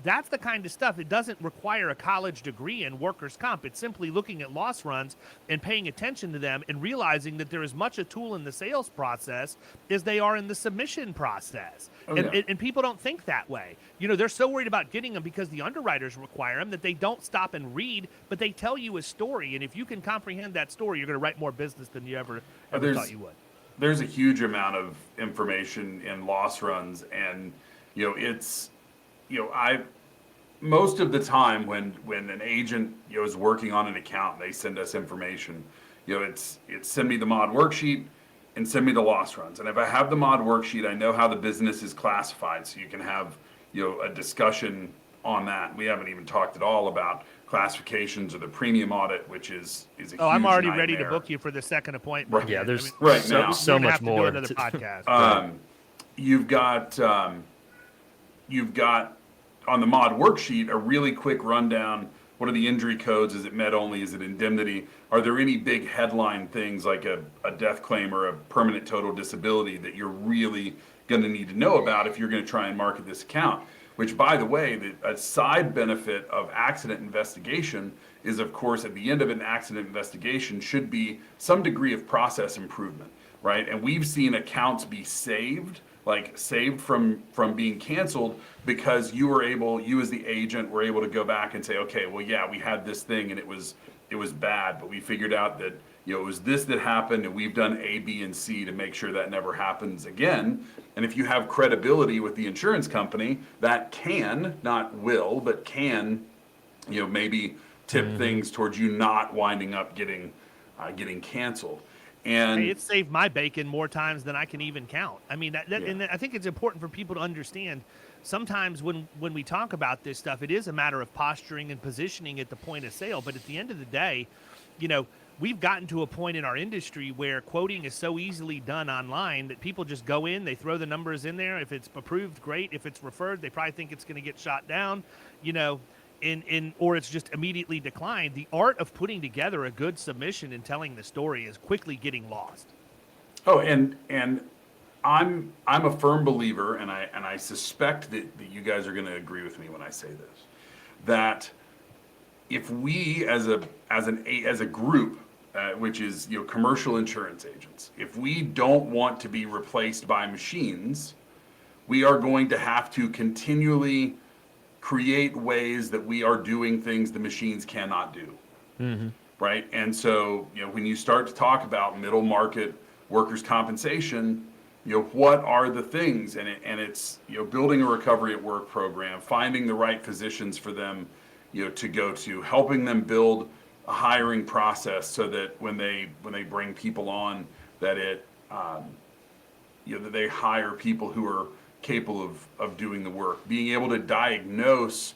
That's the kind of stuff. It doesn't require a college degree in workers' comp. It's simply looking at loss runs and paying attention to them and realizing that there is much a tool in the sales process as they are in the submission process. And people don't think that way. They're so worried about getting them because the underwriters require them that they don't stop and read, but they tell you a story. And if you can comprehend that story, you're going to write more business than you ever thought you would. There's a huge amount of information in loss runs, and it's most of the time when an agent is working on an account, they send us information. It's send me the mod worksheet and send me the loss runs. And if I have the mod worksheet, I know how the business is classified, so you can have a discussion on that. We haven't even talked at all about classifications or the premium audit, which is a huge I'm already nightmare. ready to book you for the second appointment. Right. Yeah, there's so much more. To do another podcast. You've got on the mod worksheet a really quick rundown. What are the injury codes? Is it med only? Is it indemnity? Are there any big headline things like a death claim or a permanent total disability that you're really going to need to know about if you're going to try and market this account? Which, by the way, a side benefit of accident investigation is, of course, at the end of an accident investigation should be some degree of process improvement, right? And we've seen accounts be saved from being canceled because you as the agent were able to go back and say, okay, well, yeah, we had this thing and it was bad, but we figured out that it was this that happened, and we've done A, B, and C to make sure that never happens again. And if you have credibility with the insurance company, that can, not will, but can, maybe tip things towards you not winding up getting canceled. And it saved my bacon more times than I can even count. I mean, and I think it's important for people to understand. Sometimes when we talk about this stuff, it is a matter of posturing and positioning at the point of sale. But at the end of the day, we've gotten to a point in our industry where quoting is so easily done online that people just go in, they throw the numbers in there. If it's approved, great. If it's referred, they probably think it's going to get shot down, or it's just immediately declined. The art of putting together a good submission and telling the story is quickly getting lost. Oh, and I'm a firm believer, and I suspect that you guys are going to agree with me when I say this, that if we as a group which is commercial insurance agents. If we don't want to be replaced by machines, we are going to have to continually create ways that we are doing things the machines cannot do. Right? And so, when you start to talk about middle market workers' compensation, what are the things? And it's building a recovery at work program, finding the right physicians for them to go to, helping them build a hiring process so that when they bring people on, that that they hire people who are capable of doing the work, being able to diagnose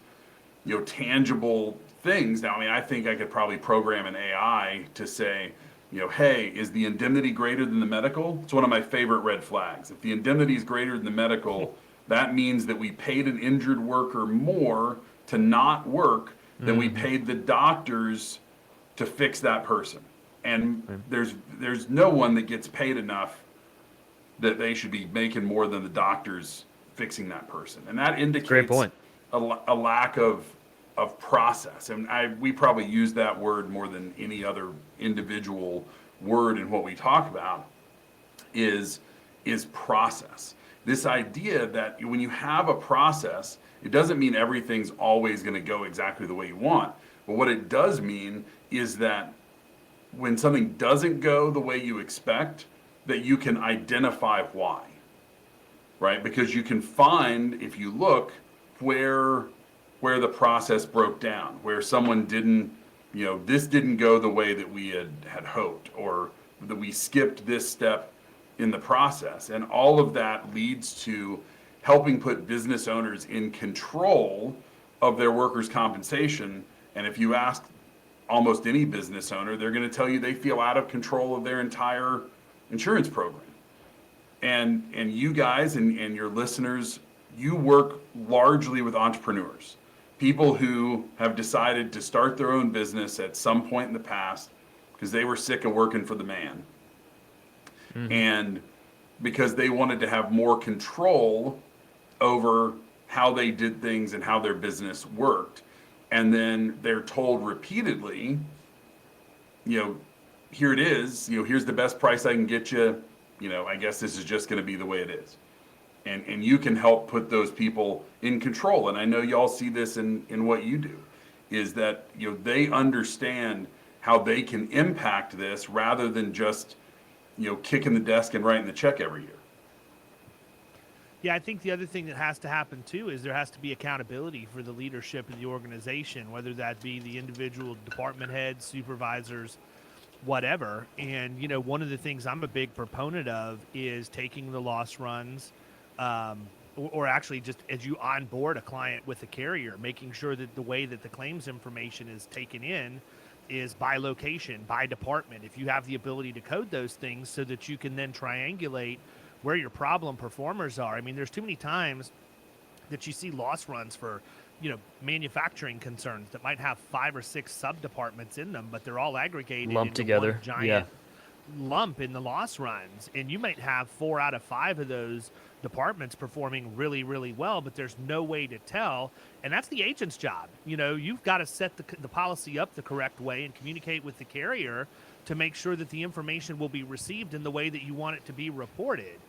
tangible things. Now, I think I could probably program an AI to say, hey, is the indemnity greater than the medical? It's one of my favorite red flags. If the indemnity is greater than the medical, that means that we paid an injured worker more to not work than we paid the doctors to fix that person. And there's no one that gets paid enough that they should be making more than the doctors fixing that person. And that indicates Great point. A lack of process. And we probably use that word more than any other individual word in what we talk about is process. This idea that when you have a process, it doesn't mean everything's always going to go exactly the way you want. But what it does mean is that when something doesn't go the way you expect, that you can identify why, right? Because you can find, if you look, where the process broke down, where someone didn't, this didn't go the way that we had hoped, or that we skipped this step in the process. And all of that leads to helping put business owners in control of their workers' compensation. And if you ask almost any business owner, they're going to tell you they feel out of control of their entire insurance program. And you guys and your listeners, you work largely with entrepreneurs, people who have decided to start their own business at some point in the past because they were sick of working for the man. And because they wanted to have more control over how they did things and how their business worked. And then they're told repeatedly, here it is, here's the best price I can get you. I guess this is just going to be the way it is. And you can help put those people in control. And I know y'all see this in what you do, is that, they understand how they can impact this rather than just, kicking the desk and writing the check every year. Yeah, I think the other thing that has to happen too is there has to be accountability for the leadership of the organization, whether that be the individual department heads, supervisors, whatever. And, one of the things I'm a big proponent of is taking the loss runs, or actually just as you onboard a client with a carrier, making sure that the way that the claims information is taken in is by location, by department. If you have the ability to code those things so that you can then triangulate where your problem performers are. There's too many times that you see loss runs for, manufacturing concerns that might have 5 or 6 sub-departments in them, but they're all aggregated lumped into together. one giant lump in the loss runs. And you might have 4 out of 5 of those departments performing really, really well, but there's no way to tell. And that's the agent's job. You've got to set the policy up the correct way and communicate with the carrier to make sure that the information will be received in the way that you want it to be reported.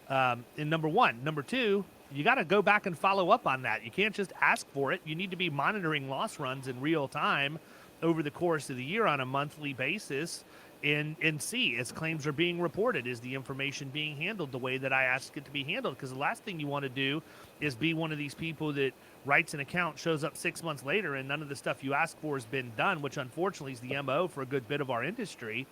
And number one. Number two, you got to go back and follow up on that. You can't just ask for it. You need to be monitoring loss runs in real time over the course of the year on a monthly basis and see, as claims are being reported, is the information being handled the way that I asked it to be handled? Because the last thing you want to do is be one of these people that writes an account, shows up 6 months later, and none of the stuff you asked for has been done, which unfortunately is the MO for a good bit of our industry.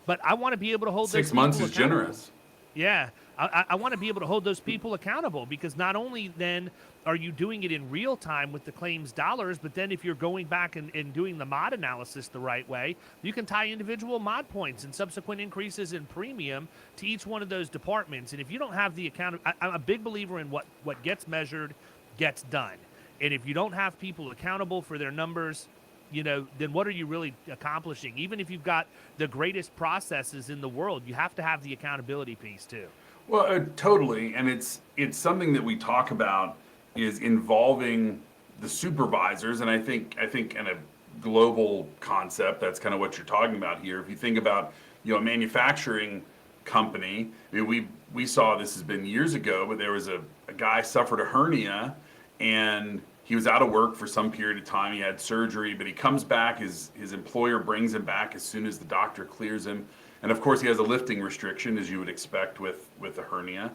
But I want to be able to hold 6 those months people is accountable. generous. Yeah, I want to be able to hold those people accountable, because not only then are you doing it in real time with the claims dollars, but then if you're going back and doing the mod analysis the right way, you can tie individual mod points and subsequent increases in premium to each one of those departments. And if you don't have the I'm a big believer in what gets measured gets done. And if you don't have people accountable for their numbers, then what are you really accomplishing? Even if you've got the greatest processes in the world, you have to have the accountability piece too. Well, totally. And it's something that we talk about is involving the supervisors. And I think in a global concept. That's kind of what you're talking about here. If you think about, a manufacturing company, I mean, we saw, this has been years ago, but there was a guy suffered a hernia, and he was out of work for some period of time. He had surgery, but he comes back. His employer brings him back as soon as the doctor clears him. And of course, he has a lifting restriction, as you would expect with a hernia.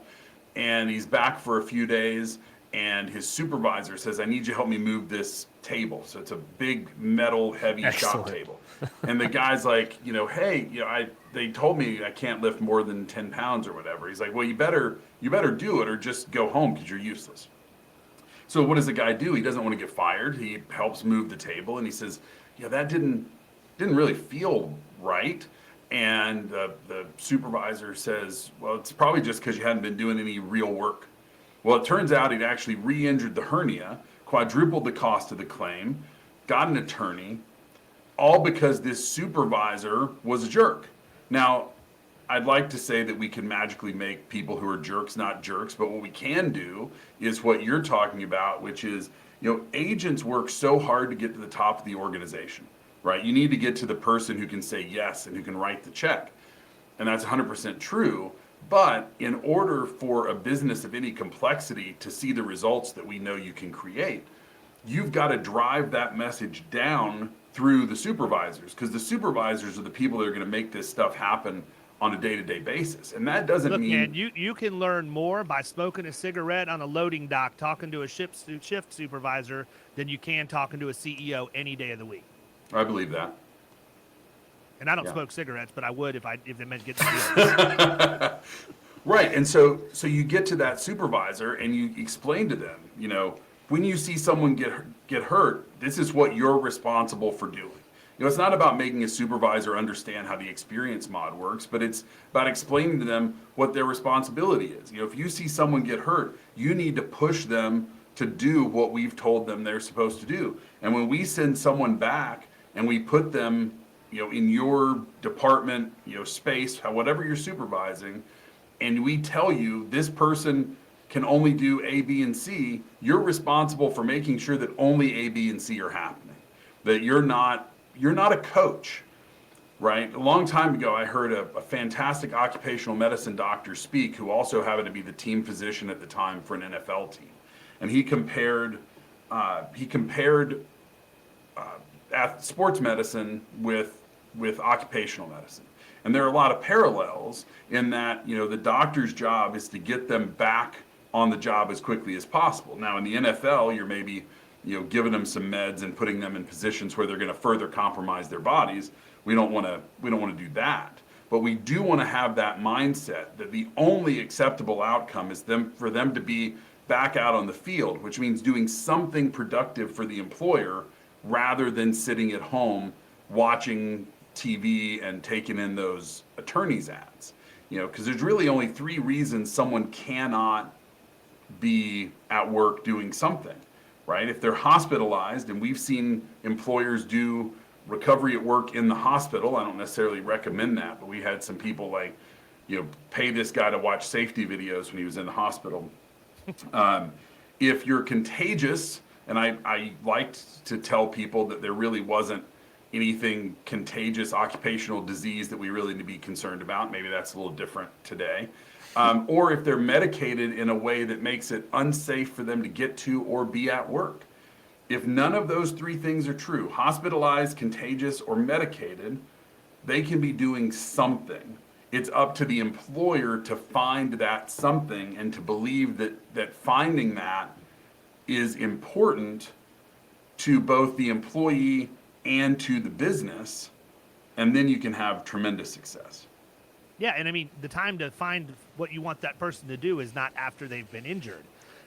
And he's back for a few days, and his supervisor says, "I need you to help me move this table." So it's a big metal heavy shop table. And the guy's like, "Hey, they told me I can't lift more than 10 pounds or whatever." He's like, "Well, you better do it, or just go home because you're useless." So what does the guy do? He doesn't want to get fired. He helps move the table, and he says, "Yeah, that didn't really feel right." And the supervisor says, "Well, it's probably just because you hadn't been doing any real work." Well, it turns out he'd actually re-injured the hernia, quadrupled the cost of the claim, got an attorney, all because this supervisor was a jerk. Now, I'd like to say that we can magically make people who are jerks not jerks, but what we can do is what you're talking about, which is, agents work so hard to get to the top of the organization, right? You need to get to the person who can say yes and who can write the check. And that's 100% true. But in order for a business of any complexity to see the results that we know you can create, you've got to drive that message down through the supervisors, because the supervisors are the people that are going to make this stuff happen on a day-to-day basis. And that doesn't mean... Man, you can learn more by smoking a cigarette on a loading dock, talking to a shift supervisor, than you can talking to a CEO any day of the week. I believe that. And I don't smoke cigarettes, but I would if they meant getting to Right. And so you get to that supervisor and you explain to them, when you see someone get hurt, this is what you're responsible for doing. It's not about making a supervisor understand how the experience mod works, but it's about explaining to them what their responsibility is. If you see someone get hurt, you need to push them to do what we've told them they're supposed to do. And when we send someone back and we put them, in your department, space, whatever you're supervising, and we tell you this person can only do A, B, and C, you're responsible for making sure that only A, B, and C are happening. That you're not a coach, right? A long time ago, I heard a fantastic occupational medicine doctor speak, who also happened to be the team physician at the time for an NFL team, and he compared sports medicine with occupational medicine. And there are a lot of parallels in that, the doctor's job is to get them back on the job as quickly as possible. Now, in the NFL, you're maybe, giving them some meds and putting them in positions where they're going to further compromise their bodies. We don't want to do that. But we do want to have that mindset that the only acceptable outcome is for them to be back out on the field, which means doing something productive for the employer rather than sitting at home watching TV and taking in those attorneys' ads. Because there's really only 3 reasons someone cannot be at work doing something, right? If they're hospitalized, and we've seen employers do recovery at work in the hospital. I don't necessarily recommend that, but we had some people pay this guy to watch safety videos when he was in the hospital. If you're contagious, and I liked to tell people that there really wasn't anything contagious occupational disease that we really need to be concerned about. Maybe that's a little different today. Or if they're medicated in a way that makes it unsafe for them to get to or be at work. If none of those 3 things are true, hospitalized, contagious, or medicated, they can be doing something. It's up to the employer to find that something and to believe that finding that is important to both the employee and to the business, and then you can have tremendous success. Yeah, and I mean, the time to find what you want that person to do is not after they've been injured.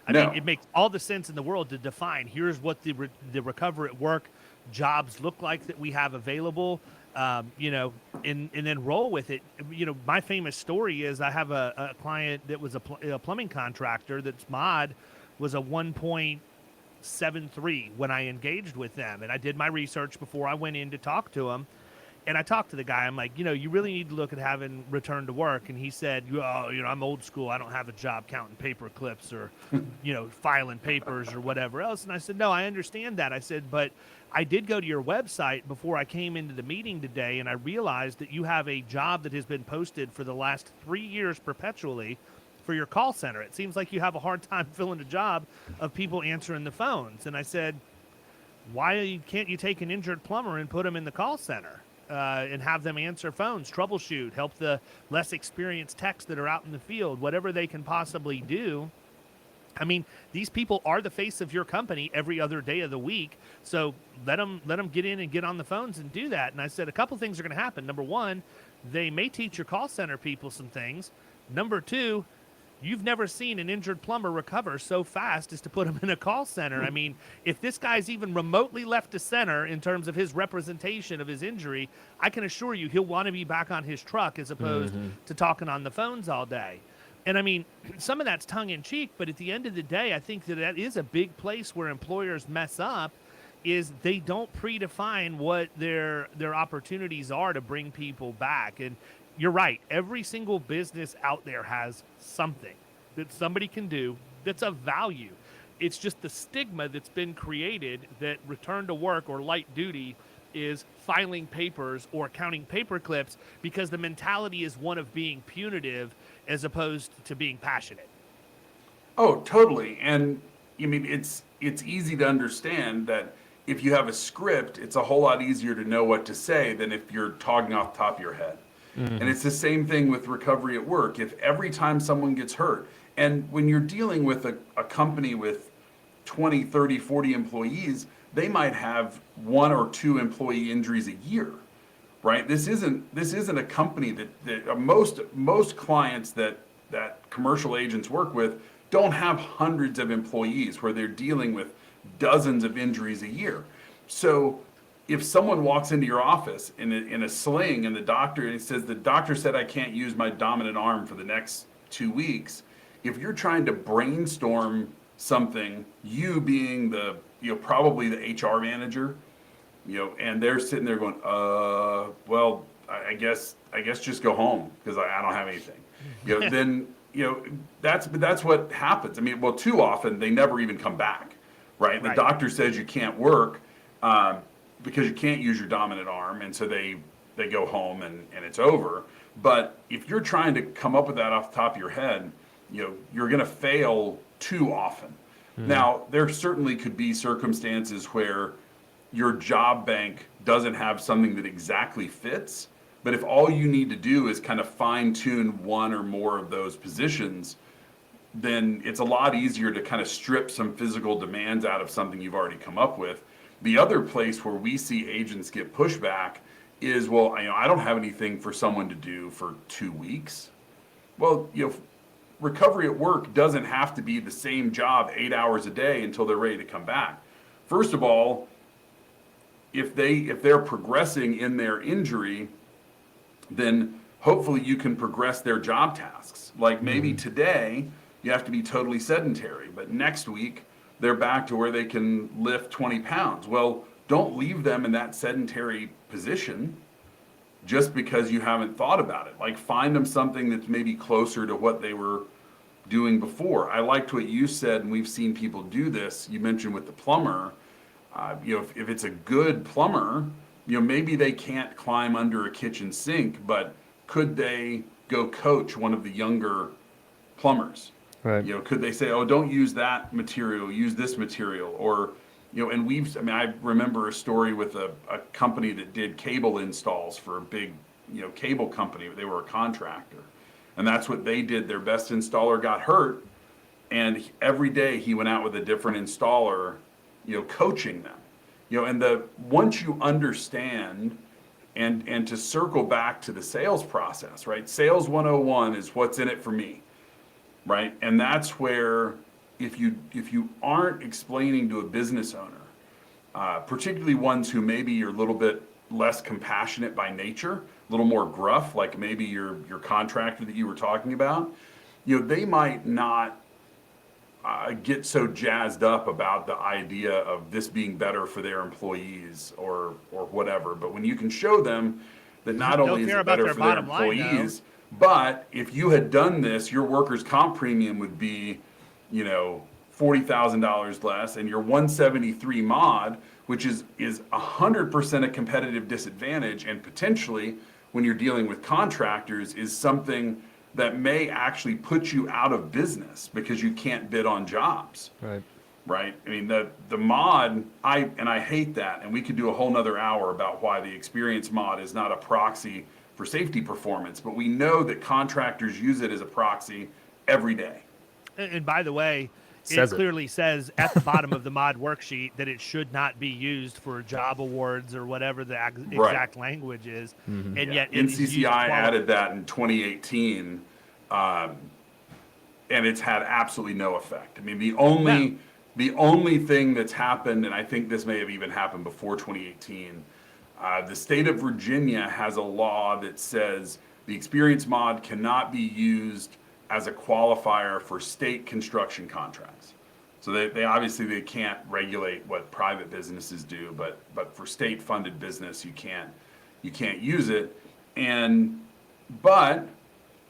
I mean, it makes all the sense in the world to define, here's what the recover at work jobs look like that we have available, and then roll with it. My famous story is I have a client that was a plumbing contractor that's mod was a 1.73 when I engaged with them. And I did my research before I went in to talk to him. And I talked to the guy. I'm like, you really need to look at having return to work. And he said, oh, I'm old school. I don't have a job counting paper clips or, filing papers or whatever else. And I said, no, I understand that. I said, but I did go to your website before I came into the meeting today, and I realized that you have a job that has been posted for the last 3 years perpetually for your call center. It seems like you have a hard time filling a job of people answering the phones. And I said, why can't you take an injured plumber and put them in the call center? And have them answer phones, troubleshoot, help the less experienced techs that are out in the field, whatever they can possibly do. I mean, these people are the face of your company every other day of the week. So let them get in and get on the phones and do that. And I said a couple things are going to happen. Number one, they may teach your call center people some things. Number two, you've never seen an injured plumber recover so fast as to put him in a call center. I mean, if this guy's even remotely left to center in terms of his representation of his injury, I can assure you he'll want to be back on his truck as opposed to talking on the phones all day. And I mean, some of that's tongue in cheek, but at the end of the day, I think that is a big place where employers mess up, is they don't predefine what their opportunities are to bring people back. And you're right. Every single business out there has something that somebody can do that's of value. It's just the stigma that's been created that return to work or light duty is filing papers or counting paper clips, because the mentality is one of being punitive as opposed to being passionate. Oh, totally. And I mean, it's easy to understand that if you have a script, it's a whole lot easier to know what to say than if you're talking off the top of your head. And it's the same thing with recovery at work. If every time someone gets hurt, and when you're dealing with a company with 20, 30, 40 employees, they might have 1 or 2 employee injuries a year, right? This isn't a company that most clients that commercial agents work with don't have hundreds of employees where they're dealing with dozens of injuries a year. So if someone walks into your office in a sling and the doctor said I can't use my dominant arm for the next 2 weeks, if you're trying to brainstorm something, you being probably the HR manager, and they're sitting there going, well, I guess just go home because I don't have anything. Then that's what happens. I mean, well, too often they never even come back, right? The doctor says you can't work because you can't use your dominant arm, and so they go home and it's over. But if you're trying to come up with that off the top of your head, you're going to fail too often. Now, there certainly could be circumstances where your job bank doesn't have something that exactly fits, but if all you need to do is kind of fine tune one or more of those positions, then it's a lot easier to kind of strip some physical demands out of something you've already come up with. The other place where we see agents get pushback is, well, I don't have anything for someone to do for 2 weeks. Well, recovery at work doesn't have to be the same job 8 hours a day until they're ready to come back. First of all, if they're progressing in their injury, then hopefully you can progress their job tasks. Like maybe today you have to be totally sedentary, but next week they're back to where they can lift 20 pounds. Well, don't leave them in that sedentary position just because you haven't thought about it. Like find them something that's maybe closer to what they were doing before. I liked what you said, and we've seen people do this. You mentioned with the plumber, if it's a good plumber, maybe they can't climb under a kitchen sink, but could they go coach one of the younger plumbers? Right. Could they say, oh, don't use that material, use this material? Or, and I remember a story with a company that did cable installs for a big, cable company. They were a contractor. And that's what they did. Their best installer got hurt. And every day he went out with a different installer, coaching them. And once you understand, and to circle back to the sales process, right? Sales 101 is what's in it for me, right? And that's where if you aren't explaining to a business owner, particularly ones who maybe you're a little bit less compassionate by nature, a little more gruff, like maybe your contractor that you were talking about, they might not get so jazzed up about the idea of this being better for their employees or whatever. But when you can show them that not only is it better for their employees, but if you had done this, your workers' comp premium would be, $40,000 less, and your 173 mod, which is 100% a competitive disadvantage, and potentially when you're dealing with contractors is something that may actually put you out of business because you can't bid on jobs. Right. I mean, the mod, I hate that. And we could do a whole nother hour about why the experience mod is not a proxy for safety performance, but we know that contractors use it as a proxy every day. And by the way, it clearly says at the bottom of the mod worksheet that it should not be used for job awards or whatever the exact language is. Mm-hmm. And yet NCCI added that in 2018, and it's had absolutely no effect. I mean, the only thing that's happened, and I think this may have even happened before 2018, the state of Virginia has a law that says the experience mod cannot be used as a qualifier for state construction contracts. So they obviously they can't regulate what private businesses do, but for state funded business you can't use it. But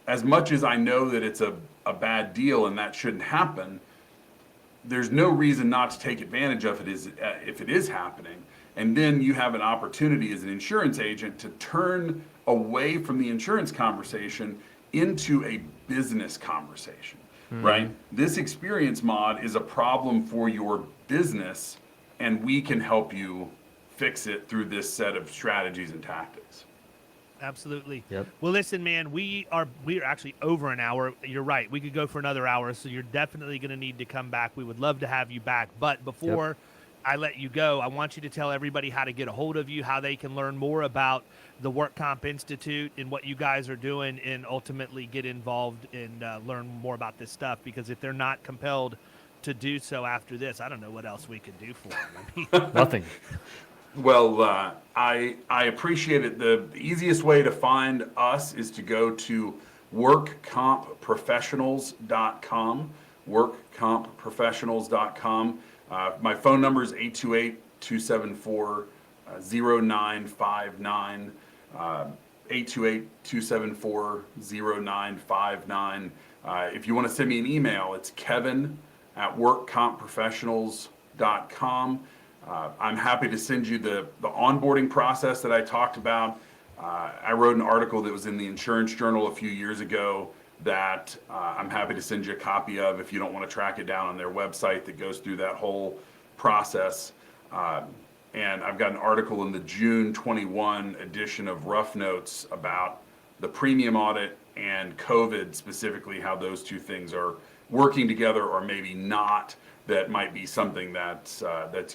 as much as I know that it's a bad deal and that shouldn't happen, there's no reason not to take advantage of it if it is happening. And then you have an opportunity as an insurance agent to turn away from the insurance conversation into a business conversation, right? This experience mod is a problem for your business, and we can help you fix it through this set of strategies and tactics. Absolutely. Yep. Well, listen, man, we are actually over an hour. You're right. We could go for another hour, so you're definitely going to need to come back. We would love to have you back. But before I let you go, I want you to tell everybody how to get a hold of you, how they can learn more about the WorkComp Institute and what you guys are doing, and ultimately get involved and learn more about this stuff. Because if they're not compelled to do so after this, I don't know what else we could do for them. I mean, Nothing. Well, I appreciate it. The easiest way to find us is to go to WorkCompProfessionals.com, WorkCompProfessionals.com. My phone number is 828-274-0959, 828-274-0959. If you want to send me an email, it's kevin@WorkCompProfessionals.com. I'm happy to send you the onboarding process that I talked about. I wrote an article that was in the Insurance Journal a few years ago that I'm happy to send you a copy of if you don't want to track it down on their website that goes through that whole process. And I've got an article in the June 21 edition of Rough Notes about the premium audit and COVID, specifically how those two things are working together or maybe not. That might be something that's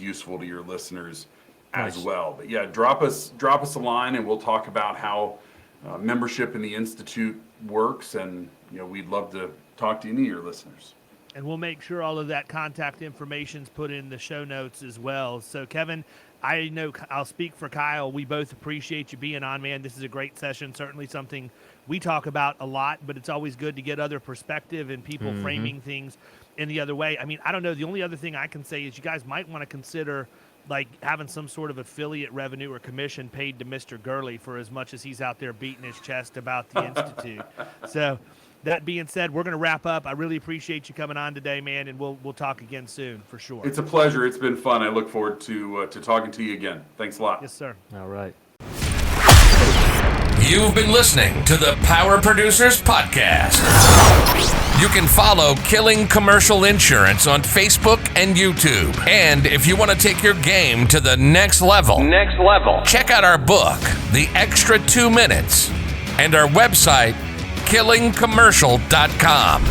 useful to your listeners as well. But yeah, drop us a line and we'll talk about how membership in the Institute works, and we'd love to talk to any of your listeners. And we'll make sure all of that contact information's put in the show notes as well. So Kevin, I know I'll speak for Kyle. We both appreciate you being on, man. This is a great session. Certainly something we talk about a lot, but it's always good to get other perspective and people framing things in the other way. I mean, I don't know. The only other thing I can say is you guys might want to consider like having some sort of affiliate revenue or commission paid to Mr. Gurley for as much as he's out there beating his chest about the Institute. So that being said, we're going to wrap up. I really appreciate you coming on today, man, and we'll talk again soon for sure. It's a pleasure. It's been fun. I look forward to talking to you again. Thanks a lot. Yes, sir. All right. You've been listening to the Power Producers Podcast. You can follow Killing Commercial Insurance on Facebook and YouTube. And if you want to take your game to the next level, check out our book, The Extra 2 Minutes, and our website, killingcommercial.com.